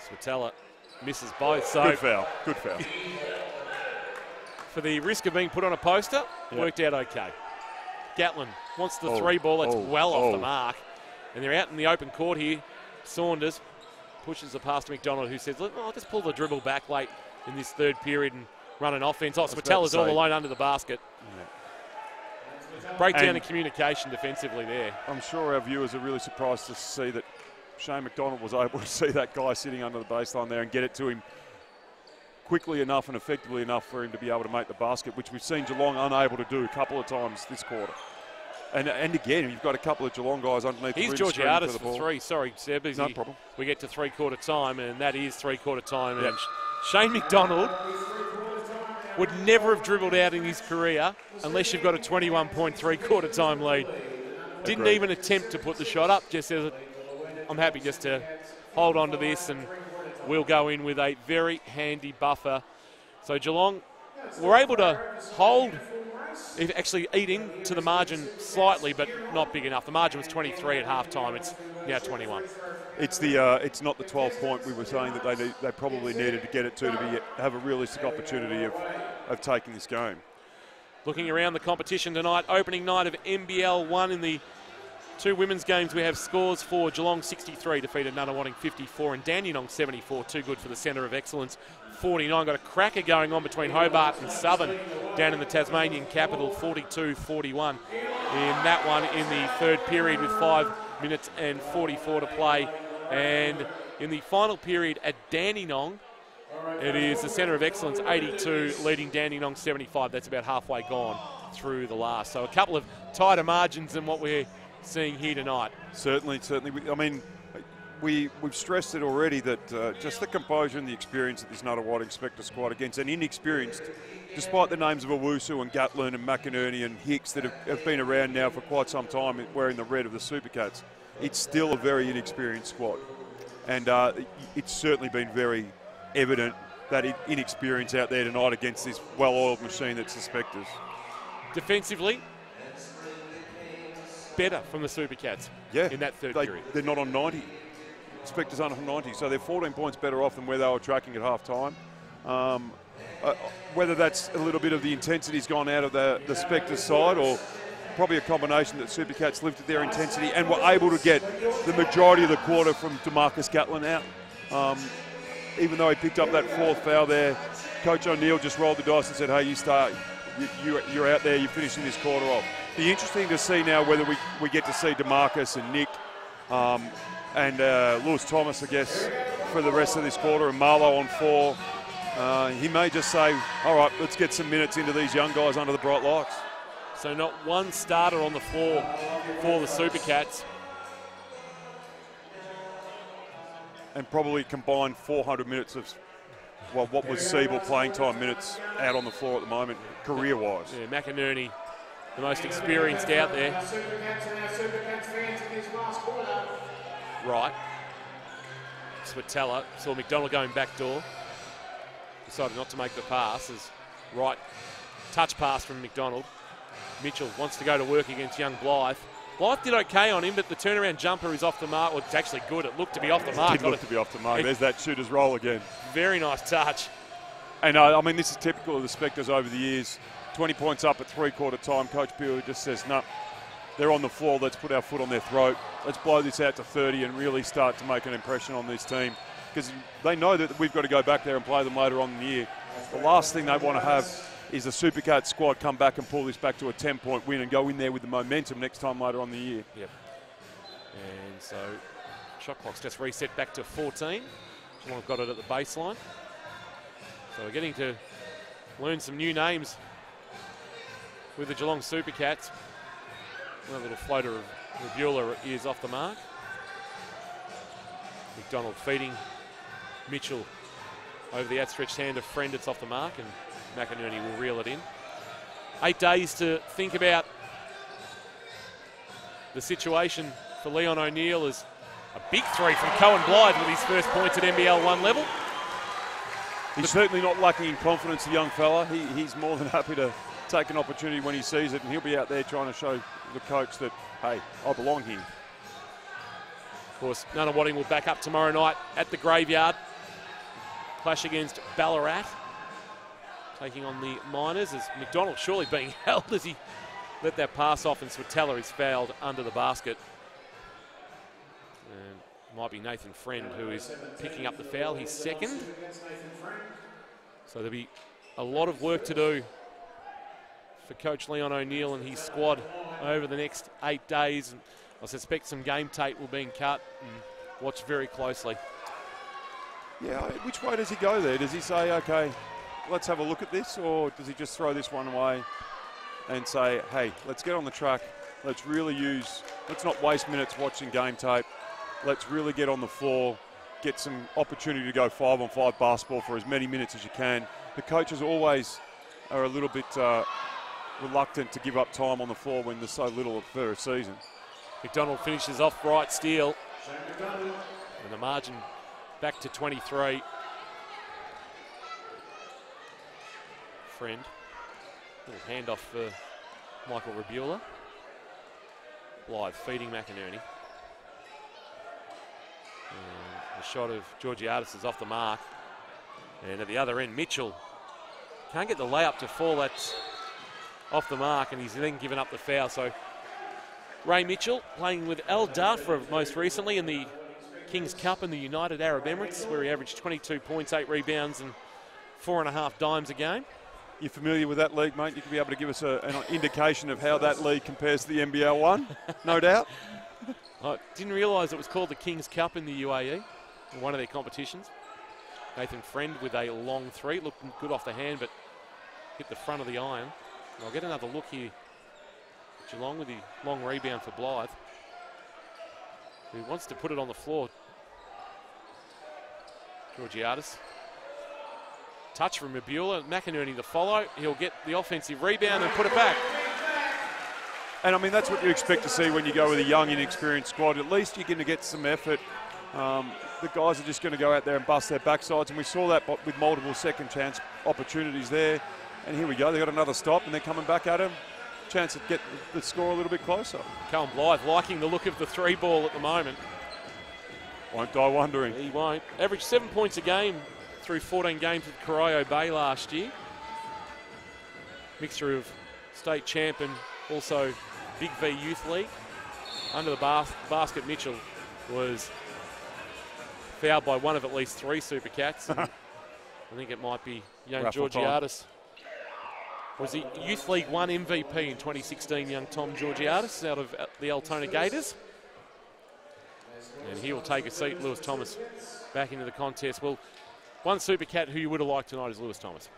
Switala misses both. So good foul, good foul. For the risk of being put on a poster, worked out okay. Gatlin wants the 3 ball. That's well off the mark. And they're out in the open court here. Saunders pushes the pass to McDonald, who says, look, I'll just pull the dribble back late in this third period and run an offense. Oh, Switala's all alone under the basket. Breakdown in communication defensively there. I'm sure our viewers are really surprised to see that Shane McDonald was able to see that guy sitting under the baseline there and get it to him quickly enough and effectively enough for him to be able to make the basket, which we've seen Geelong unable to do a couple of times this quarter. And again, you've got a couple of Geelong guys underneath the rim. Here's Georgiadis for three. Sorry, Seb. No problem. We get to three-quarter time, and that is three-quarter time. Yep. And Shane McDonald would never have dribbled out in his career unless you've got a 21-point three-quarter time lead. Didn't even attempt to put the shot up, just says, I'm happy just to hold on to this, and we'll go in with a very handy buffer. So Geelong were able to hold, actually eating to the margin slightly, but not big enough. The margin was 23 at halftime. It's now 21. It's not the 12-point we were saying that they probably needed to get it to have a realistic opportunity of taking this game. Looking around the competition tonight, opening night of NBL1 in the two women's games, we have scores for Geelong 63, defeated Nunawading 54, and Dandenong 74, too good for the Centre of Excellence 49. Got a cracker going on between Hobart and Southern down in the Tasmanian capital, 42-41 in that one in the third period with 5 minutes and 44 to play. And in the final period at Dandenong, it is the Centre of Excellence 82 leading Dandenong 75. That's about halfway gone through the last. So a couple of tighter margins than what we're seeing here tonight. Certainly. I mean, we've stressed it already that just the composure and the experience of this Nunawading Spectre squad against an inexperienced, despite the names of Owusu and Gatlin and McInerney and Hicks that have been around now for quite some time wearing the red of the Supercats, it's still a very inexperienced squad. And it's certainly been very evident that inexperience out there tonight against this well-oiled machine that's the Spectres. Defensively, better from the Supercats in that third period. They're not on 90. Spectres aren't on 90, so they're 14 points better off than where they were tracking at half-time. Whether that's a little bit of the intensity's gone out of the Spectres side, or probably a combination that Supercats lifted their intensity and were able to get the majority of the quarter from DeMarcus Gatlin out. Even though he picked up that fourth foul there, Coach O'Neill just rolled the dice and said, hey, you start, you're out there, you're finishing this quarter off. Be interesting to see now whether we get to see DeMarcus and Nick and Lewis Thomas, I guess, for the rest of this quarter, and Marlowe on 4. He may just say, all right, let's get some minutes into these young guys under the bright lights. So not one starter on the floor for the Supercats. And probably combined 400 minutes of, well, what was Siebel playing time minutes out on the floor at the moment, career-wise. Yeah, McInerney, the most experienced out there. Right. Switella saw McDonald going back door. Decided not to make the pass as right touch pass from McDonald. Mitchell wants to go to work against young Blythe. Blythe did okay on him, but the turnaround jumper is off the mark. Well, it's actually good. It looked to be off the mark. It did look to be off the mark. There's that shooter's roll again. Very nice touch. And I mean, this is typical of the Spectres over the years. 20 points up at three-quarter time. Coach Beale just says, no, they're on the floor. Let's put our foot on their throat. Let's blow this out to 30 and really start to make an impression on this team. Because they know that we've got to go back there and play them later on in the year. The last thing they want to have is the Supercats squad come back and pull this back to a 10-point win and go in there with the momentum next time later on in the year. Yep. And so shot clock's just reset back to 14. Geelong got it at the baseline. So we're getting to learn some new names with the Geelong Supercats. Another little floater of Rabula is off the mark. McDonald feeding Mitchell over the outstretched hand of Friend. It's off the mark, and McInerney will reel it in. 8 days to think about the situation for Leon O'Neill as a big three from Cohen Blythe with his first points at NBL1 level. He's certainly not lacking in confidence, the young fella. He's more than happy to take an opportunity when he sees it, and he'll be out there trying to show the coach that, hey, I belong here. Of course, Nunawading will back up tomorrow night at the Graveyard. Clash against Ballarat. Taking on the Miners as McDonald surely being held as he let that pass off, and Switella is fouled under the basket. And it might be Nathan Friend who is picking up the foul. He's second. So there'll be a lot of work to do for Coach Leon O'Neill and his squad over the next 8 days. And I suspect some game tape will be cut and watched very closely. Yeah, which way does he go there? Does he say, okay, let's have a look at this, or does he just throw this one away and say, hey, let's get on the track, let's not waste minutes watching game tape, let's really get on the floor, get some opportunity to go 5-on-5 basketball for as many minutes as you can. The coaches always are a little bit reluctant to give up time on the floor when there's so little for a season. McDonald finishes off right steal, and the margin back to 23. Friend. Little handoff for Michael Rabula. Blythe feeding McInerney. And the shot of Georgiadis is off the mark. And at the other end, Mitchell can't get the layup to fall. That's off the mark, and he's then given up the foul. So Ray Mitchell playing with Al Darfur most recently in the Kings Cup in the United Arab Emirates, where he averaged 22 points, 8 rebounds and 4.5 dimes a game. You're familiar with that league, mate? You could be able to give us an indication of how that league compares to the NBL1, no doubt. I didn't realise it was called the Kings Cup in the UAE, in one of their competitions. Nathan Friend with a long three, looking good off the hand, but hit the front of the iron. And I'll get another look here. Geelong with the long rebound for Blythe, who wants to put it on the floor. Georgiadis. Touch from Rabula. McInerney to follow. He'll get the offensive rebound and put it back. And I mean, that's what you expect to see when you go with a young, inexperienced squad. At least you're going to get some effort. The guys are just going to go out there and bust their backsides, and we saw that with multiple second chance opportunities there. And here we go. They got another stop, and they're coming back at him. Chance to get the score a little bit closer. Callum Blythe liking the look of the 3 ball at the moment. Won't die wondering. He won't. Averaged 7 points a game through 14 games with Corio Bay last year. Mixture of state champ and also Big V Youth League. Under the basket, Mitchell was fouled by one of at least 3 Supercats. I think it might be young Georgiadis. Was he Youth League 1 MVP in 2016, young Tom Georgiadis out of the Altona Gators. And he will take a seat. Lewis Thomas back into the contest. Well, one Supercat who you would have liked tonight is Lewis Thomas.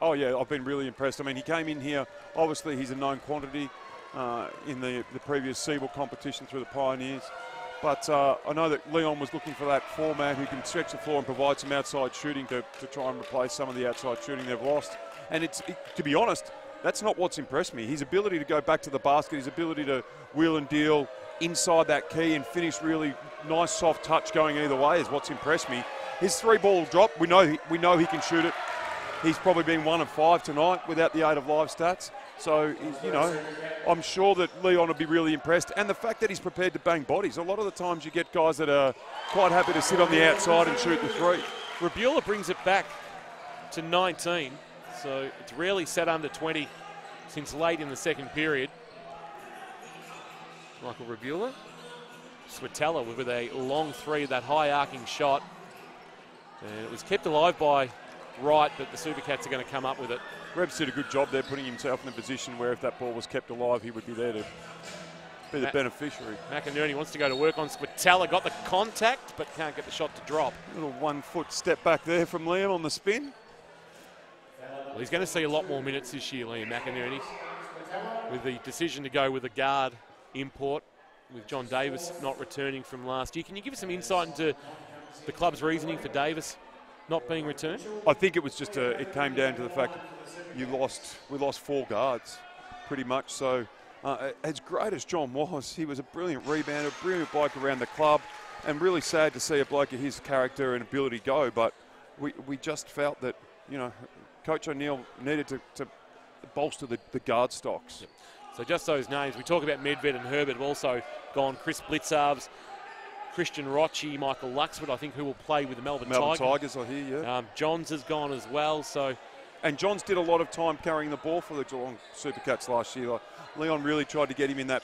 Oh, yeah, I've been really impressed. I mean, he came in here, obviously he's a known quantity in the previous Siebel competition through the Pioneers. But I know that Leon was looking for that format who can stretch the floor and provide some outside shooting to try and replace some of the outside shooting they've lost. And to be honest, that's not what's impressed me. His ability to go back to the basket, his ability to wheel and deal inside that key and finish really nice soft touch going either way is what's impressed me. His 3-ball drop, we know he can shoot it. He's probably been 1 of 5 tonight without the 8 of live stats. So, you know, I'm sure that Leon will be really impressed. And the fact that he's prepared to bang bodies. A lot of the times you get guys that are quite happy to sit on the outside and shoot the 3. Rabula brings it back to 19. So it's rarely sat under 20 since late in the second period. Michael Rabula. Switala with a long 3, that high arcing shot. And it was kept alive by Wright, but the Supercats are going to come up with it. Rebs did a good job there, putting himself in a position where if that ball was kept alive, he would be there to be the beneficiary. McInerney wants to go to work on Switala. Got the contact, but can't get the shot to drop. Little 1-foot step back there from Liam on the spin. Well, he's going to see a lot more minutes this year, Liam McInerney, with the decision to go with a guard import, with John Davis not returning from last year. Can you give us some insight into the club's reasoning for Davis not being returned? I think it was just it came down to the fact we lost 4 guards, pretty much. So as great as John was, he was a brilliant rebounder, brilliant bloke around the club, and really sad to see a bloke of his character and ability go. But we just felt that, you know, Coach O'Neill needed to bolster the guard stocks. Yep. So just those names. We talk about Medved and Herbert have also gone. Chris Blitzarves, Christian Rocci, Michael Luxford, I think, who will play with the Melbourne Tigers, I hear, yeah. Johns has gone as well. So, and Johns did a lot of time carrying the ball for the Geelong Supercats last year. Like, Leon really tried to get him in that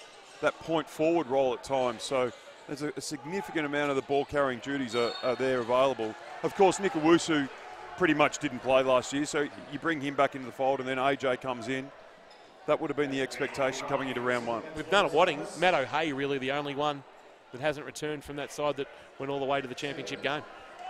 point forward role at times. So there's a significant amount of the ball carrying duties are there available. Of course, Nick Owusu pretty much didn't play last year, so you bring him back into the fold, and then AJ comes in. That would have been the expectation coming into round one. With Nunawading, Matt O'Hay really the only one that hasn't returned from that side that went all the way to the championship game.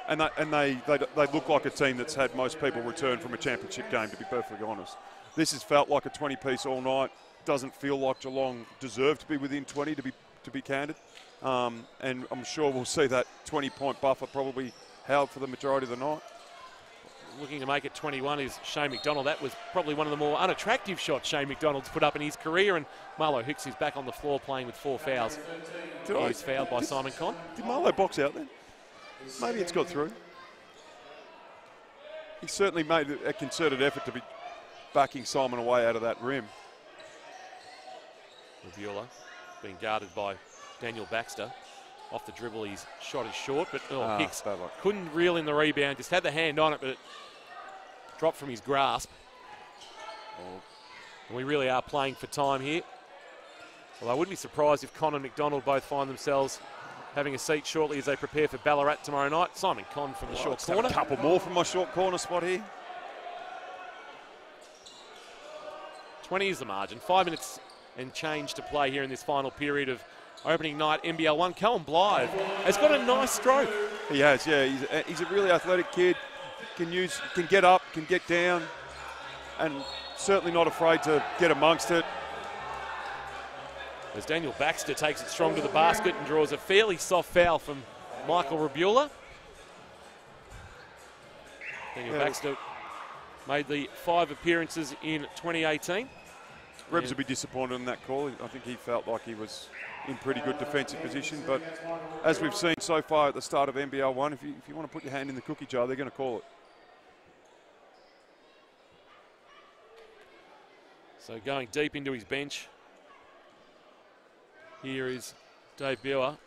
And they look like a team that's had most people return from a championship game, to be perfectly honest. This has felt like a 20-piece all night. Doesn't feel like Geelong deserved to be within 20, to be candid. And I'm sure we'll see that 20-point buffer probably held for the majority of the night. Looking to make it 21 is Shane McDonald. That was probably one of the more unattractive shots Shane McDonald's put up in his career, and Marlo Hicks is back on the floor playing with 4 fouls. He was fouled by Simon Conn. Did Marlo box out then? Maybe it's got through. He certainly made a concerted effort to be backing Simon away out of that rim. Rabula being guarded by Daniel Baxter. Off the dribble, his shot is short, but Hicks couldn't reel in the rebound, just had the hand on it, but it dropped from his grasp. And we really are playing for time here. Well, I wouldn't be surprised if Conn and McDonald both find themselves having a seat shortly as they prepare for Ballarat tomorrow night. Simon Conn from the short corner. A couple more from my short corner spot here. 20 is the margin. 5 minutes and change to play here in this final period of opening night NBL1. Callum Blythe has got a nice stroke. He has, yeah. He's a really athletic kid. Can get up, can get down, and certainly not afraid to get amongst it. As Daniel Baxter takes it strong to the basket and draws a fairly soft foul from Michael Rabula. Daniel Baxter made the 5 appearances in 2018. Rebs would be disappointed in that call. I think he felt like he was in pretty good defensive position, but as we've seen so far at the start of NBL1, if you want to put your hand in the cookie jar, they're going to call it. So going deep into his bench, here is Dave Bauer.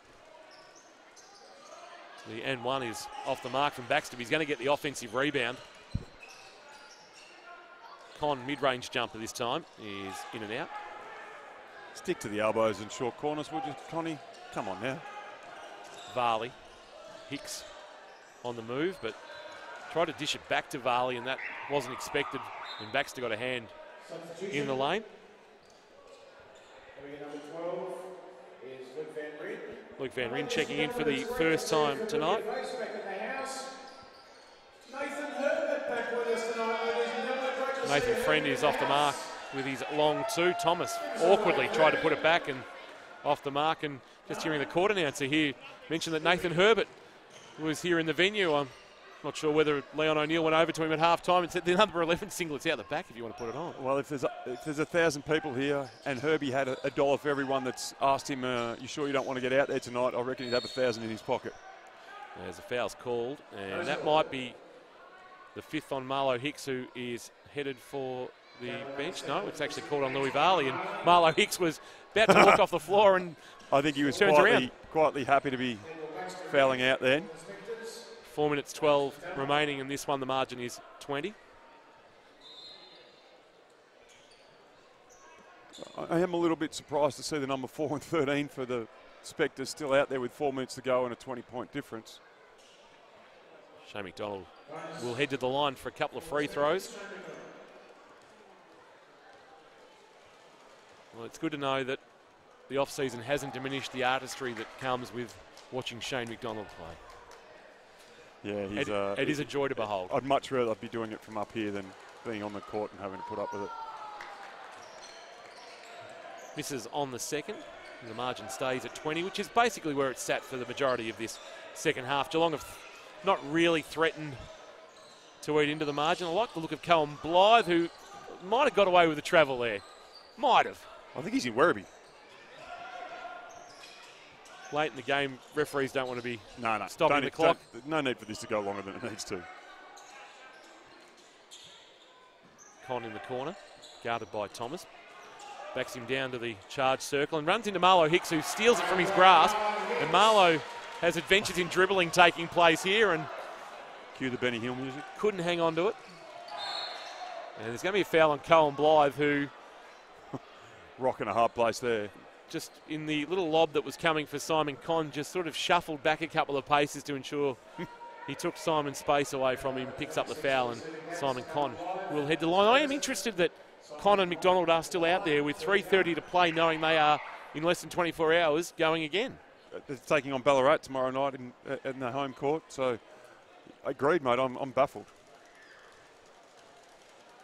The N1 is off the mark from Baxter. He's going to get the offensive rebound. Conn, mid-range jumper this time, is in and out. Stick to the elbows and short corners, would you, Connie? Come on now. Varley. Hicks on the move, but tried to dish it back to Varley, and that wasn't expected, and Baxter got a hand in the lane. Luke Van Ryn checking in for the first time tonight. Nathan Friend is off the mark with his long 2. Thomas awkwardly tried to put it back and off the mark, and just hearing the court announcer here mention that Nathan Herbert was here in the venue. I'm not sure whether Leon O'Neill went over to him at half-time and said the number 11 singlet's out the back if you want to put it on. Well, if there's 1,000 people here and Herbie had a dollar for everyone that's asked him, you sure you don't want to get out there tonight, I reckon he'd have 1,000 in his pocket. There's a foul's called, and that might be the 5th on Marlo Hicks, who is headed for the bench. No, it's actually called on Louis Varley, and Marlo Hicks was about to walk off the floor, and I think he was quietly happy to be fouling out then. 4 minutes 12 remaining in this one. The margin is 20. I am a little bit surprised to see the number 4 and 13 for the Spectres still out there with 4 minutes to go and a 20-point difference. Shane McDonald will head to the line for a couple of free throws. Well, it's good to know that the off-season hasn't diminished the artistry that comes with watching Shane McDonald play. Yeah, it is a joy to behold. I'd much rather be doing it from up here than being on the court and having to put up with it. Misses on the second. The margin stays at 20, which is basically where it's sat for the majority of this second half. Geelong have not really threatened to eat into the margin. I like the look of Callum Blythe, who might have got away with the travel there. Might have. I think he's in Werribee. Late in the game, referees don't want to be no, stopping the clock. No need for this to go longer than it needs to. Conn in the corner, guarded by Thomas. Backs him down to the charge circle and runs into Marlo Hicks, who steals it from his grasp. And Marlo has adventures in dribbling taking place here, and cue the Benny Hill music. Couldn't hang on to it. And there's going to be a foul on Callum Blythe, who rocking a hard place there. Just in the little lob that was coming for Simon Conn, just sort of shuffled back a couple of paces to ensure he took Simon's space away from him, picks up the foul, and Simon Conn will head to the line. I am interested that Con and McDonald are still out there with 3:30 to play, knowing they are, in less than 24 hours, going again. They're taking on Ballarat tomorrow night in the home court, so agreed, mate. I'm baffled.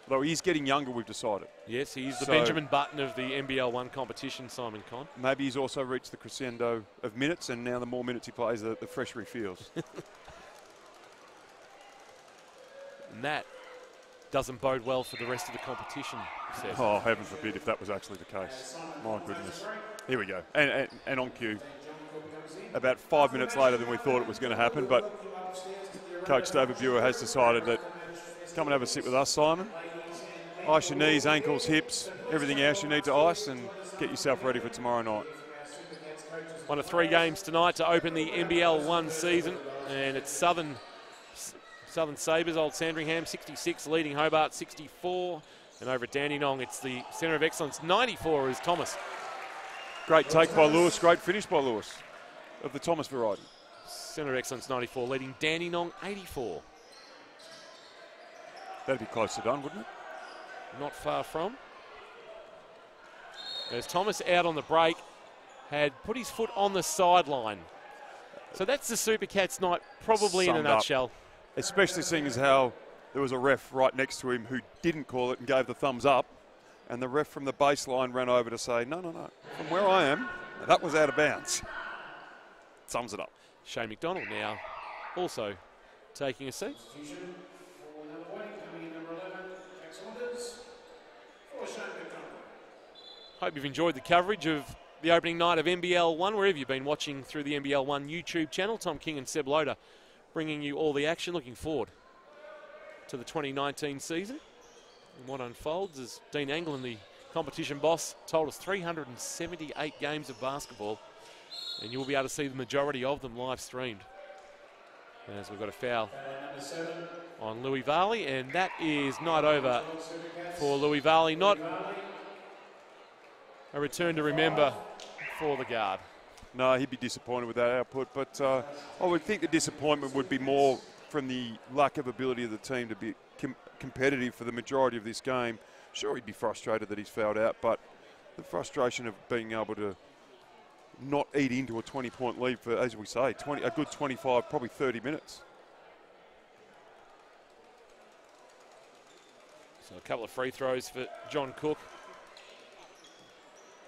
Although he's getting younger, we've decided. Yes, he's the Benjamin Button of the NBL1 competition, Simon Con. Maybe he's also reached the crescendo of minutes, and now the more minutes he plays, the fresher he feels. And that doesn't bode well for the rest of the competition, Seth. Oh, heaven forbid if that was actually the case. My goodness. Here we go. And on cue. About 5 minutes later than we thought it was going to happen, but Coach David Buer has decided that come and have a sit with us, Simon. Ice your knees, ankles, hips, everything else you need to ice, and get yourself ready for tomorrow night. One of 3 games tonight to open the NBL1 season, and it's Southern Sabres, Old Sandringham 66, leading Hobart 64, and over at Dandenong it's the Centre of Excellence 94 is Thomas. Great take by Lewis, great finish by Lewis of the Thomas variety. Centre of Excellence 94 leading Dandenong 84. That'd be close to done, wouldn't it? Not far from. As Thomas out on the break, had put his foot on the sideline. So that's the Supercats night, probably in a nutshell. Especially seeing as how there was a ref right next to him who didn't call it and gave the thumbs up, and the ref from the baseline ran over to say, no, from where I am, that was out of bounds. Sums it up. Shane McDonald now also taking a seat. Hope you've enjoyed the coverage of the opening night of NBL1, wherever you've been watching through the NBL1 YouTube channel. Tom King and Seb Loader bringing you all the action. Looking forward to the 2019 season and what unfolds as Dean Anglin, the competition boss, told us 378 games of basketball, and you'll be able to see the majority of them live streamed. As we've got a foul on Louis Varley, and that is not over for Louis Varley. Not a return to remember for the guard. No, he'd be disappointed with that output, but I would think the disappointment would be more from the lack of ability of the team to be competitive for the majority of this game. Sure, he'd be frustrated that he's fouled out, but the frustration of being able to not eat into a 20-point lead for, as we say, a good 25, probably 30 minutes. So a couple of free throws for John Cook.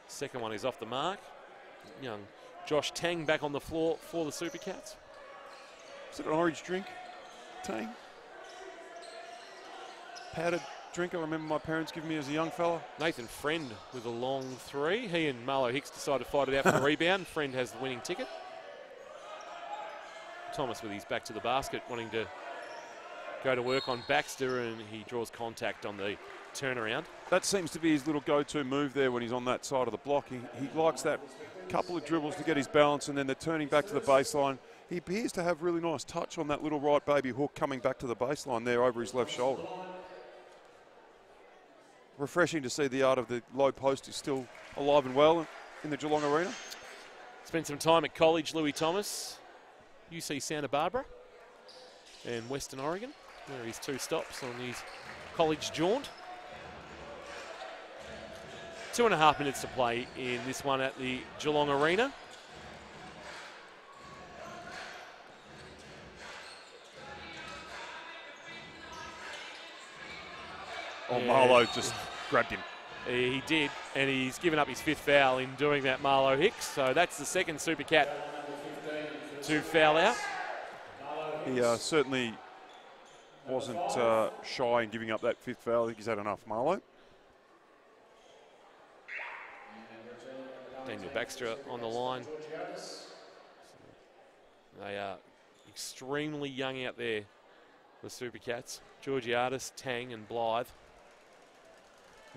Second one is off the mark. Young Josh Tang back on the floor for the Supercats. Is it an orange drink, Tang? Powdered drink I remember my parents giving me as a young fella. Nathan Friend with a long three. He and Marlo Hicks decide to fight it out for the rebound. Friend has the winning ticket. Thomas with his back to the basket, wanting to go to work on Baxter, and he draws contact on the turnaround. That seems to be his little go-to move there when he's on that side of the block. He likes that couple of dribbles to get his balance, and then the turning back to the baseline. He appears to have really nice touch on that little right baby hook coming back to the baseline there over his left shoulder. Refreshing to see the art of the low post is still alive and well in the Geelong Arena. Spent some time at college, Louis Thomas, UC Santa Barbara and Western Oregon, where he's 2 stops on his college jaunt. 2.5 minutes to play in this one at the Geelong Arena. Oh, Marlo just grabbed him. He did, and he's given up his 5th foul in doing that, Marlo Hicks. So that's the second Supercat to foul out. He certainly wasn't shy in giving up that 5th foul. I think he's had enough, Marlo. Daniel Baxter on the line. They are extremely young out there, the Supercats. Georgiadis, Tang and Blythe.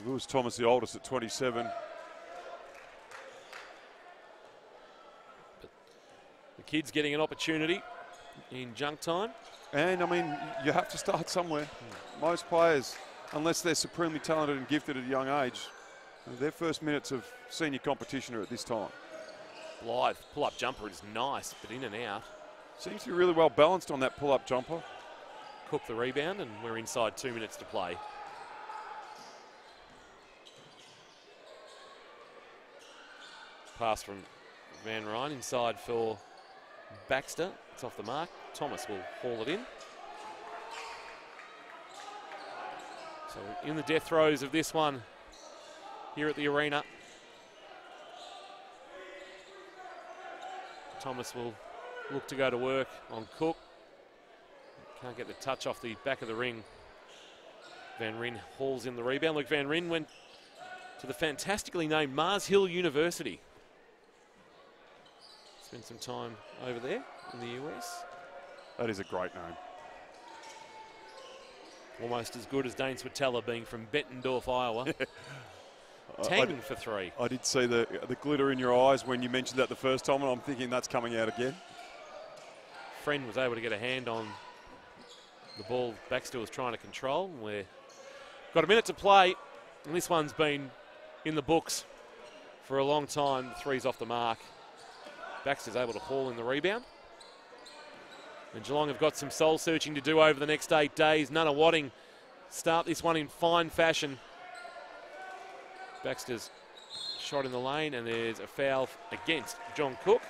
Lewis Thomas, the oldest, at 27. But the kid's getting an opportunity in junk time. And, I mean, you have to start somewhere. Most players, unless they're supremely talented and gifted at a young age, their first minutes of senior competition are at this time. Blythe, pull-up jumper is nice, but in and out. Seems to be really well balanced on that pull-up jumper. Cook the rebound, and we're inside 2 minutes to play. Pass from Van Ryn inside for Baxter. It's off the mark. Thomas will haul it in. So in the death throes of this one here at the arena. Thomas will look to go to work on Cook. Can't get the touch off the back of the ring. Van Ryn hauls in the rebound. Look, Van Ryn went to the fantastically named Mars Hill University. Spent some time over there in the US. That is a great name. Almost as good as Dane Switala being from Bettendorf, Iowa. Tanging for three. I did see the glitter in your eyes when you mentioned that the first time, and I'm thinking that's coming out again. Friend was able to get a hand on the ball Baxter was trying to control. We've got a minute to play, and this one's been in the books for a long time. The three's off the mark. Baxter's able to haul in the rebound. And Geelong have got some soul searching to do over the next 8 days. Nunawading start this one in fine fashion. Baxter's shot in the lane, and there's a foul against John Cook.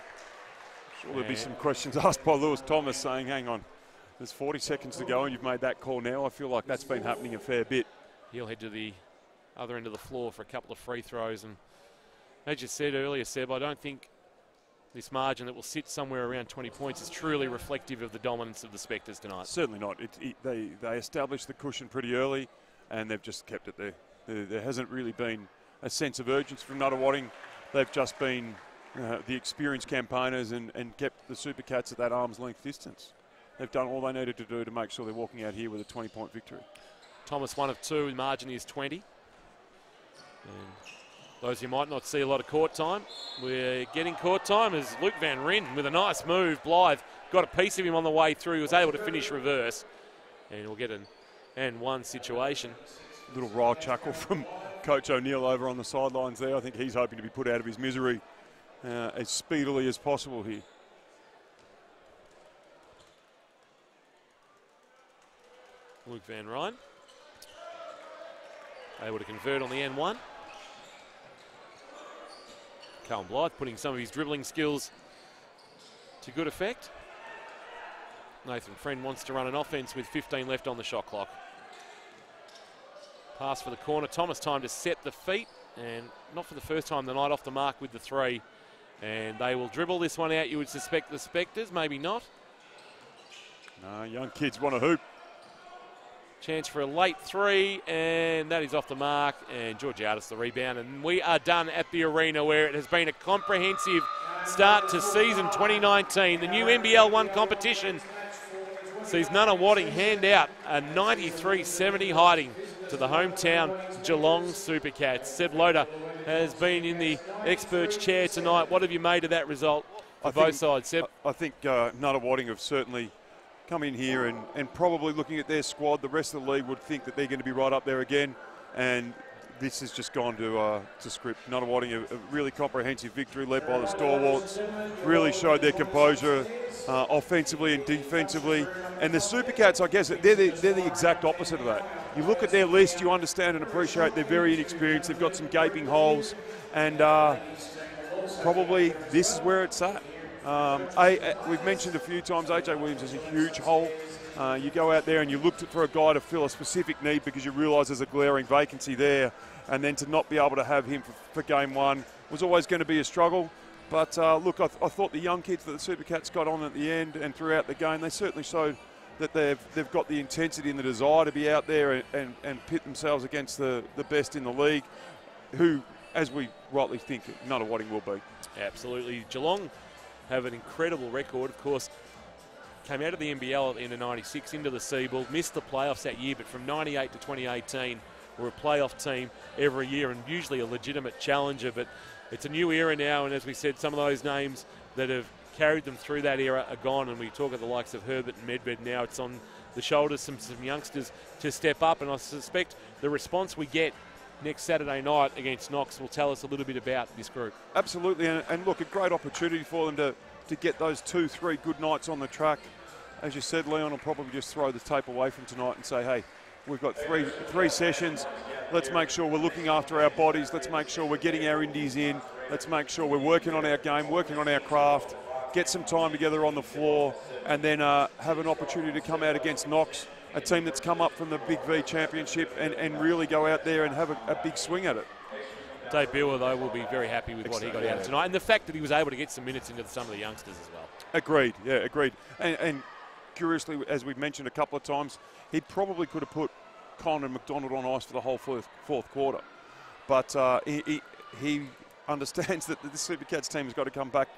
Sure, there'll be some questions asked by Lewis Thomas saying, hang on, there's 40 seconds to go and you've made that call now. I feel like that's been happening a fair bit. He'll head to the other end of the floor for a couple of free throws. And as you said earlier, Seb, I don't think this margin that will sit somewhere around 20 points is truly reflective of the dominance of the Spectres tonight. Certainly not. They established the cushion pretty early, and they've just kept it there. There hasn't really been a sense of urgency from Nunawading. They've just been the experienced campaigners and kept the Supercats at that arm's length distance. They've done all they needed to do to make sure they're walking out here with a 20-point victory. Thomas 1 of 2, margin is 20. And those who might not see a lot of court time, we're getting court time as Luke Van Ryn with a nice move. Blythe got a piece of him on the way through. He was able to finish reverse. And we'll get an and one situation. Little wry chuckle from Coach O'Neill over on the sidelines there. I think he's hoping to be put out of his misery as speedily as possible here. Luke Van Ryn able to convert on the N1. Callum Blythe putting some of his dribbling skills to good effect. Nathan Friend wants to run an offense with 15 left on the shot clock. Pass for the corner. Thomas time to set the feet, and not for the first time tonight off the mark with the three. And they will dribble this one out. You would suspect the Spectres, maybe not. No, young kids want to hoop. Chance for a late three, and that is off the mark. And Georgiadis the rebound, and we are done at the arena where it has been a comprehensive start to season 2019. The new NBL1 competition sees Nunawading hand out a 93-70 hiding to the hometown Geelong Supercats. Seb Loader has been in the experts chair tonight. What have you made of that result for both sides, Seb? I think Nunawading have certainly come in here and probably looking at their squad, the rest of the league would think that they're going to be right up there again. And this has just gone to script. Nunawading a really comprehensive victory led by the stalwarts. Really showed their composure offensively and defensively. And the Supercats, I guess, they're the exact opposite of that. You look at their list, you understand and appreciate they're very inexperienced. They've got some gaping holes, and probably this is where it's at. We've mentioned a few times AJ Williams is a huge hole. You go out there and you looked for a guy to fill a specific need because you realise there's a glaring vacancy there, and then to not be able to have him for game one was always going to be a struggle. But look, I thought the young kids that the Supercats got on at the end and throughout the game, they certainly showed that they've got the intensity and the desire to be out there and pit themselves against the best in the league, who, as we rightly think, Nunawading will be. Absolutely. Geelong have an incredible record, of course. Came out of the NBL at the end of 96 into the Seabull, missed the playoffs that year, but from 98 to 2018 were a playoff team every year and usually a legitimate challenger. But it's a new era now, and as we said, some of those names that have carried them through that era are gone, and we talk of the likes of Herbert and Medved now. It's on the shoulders of some youngsters to step up, and I suspect the response we get next Saturday night against Knox will tell us a little bit about this group. Absolutely, and look, a great opportunity for them to get those 2-3 good nights on the track. As you said, Leon will probably just throw the tape away from tonight and say, hey, we've got three sessions. Let's make sure we're looking after our bodies. Let's make sure we're getting our indies in. Let's make sure we're working on our game, working on our craft, get some time together on the floor, and then have an opportunity to come out against Knox, a team that's come up from the Big V Championship, and really go out there and have a big swing at it. Dave Bewer, though, will be very happy with what he got out of tonight, and the fact that he was able to get some minutes into some of the youngsters as well. Agreed, yeah, agreed. And curiously, as we've mentioned a couple of times, he probably could have put Con and McDonald on ice for the whole fourth quarter. But he understands that the Supercats team has got to come back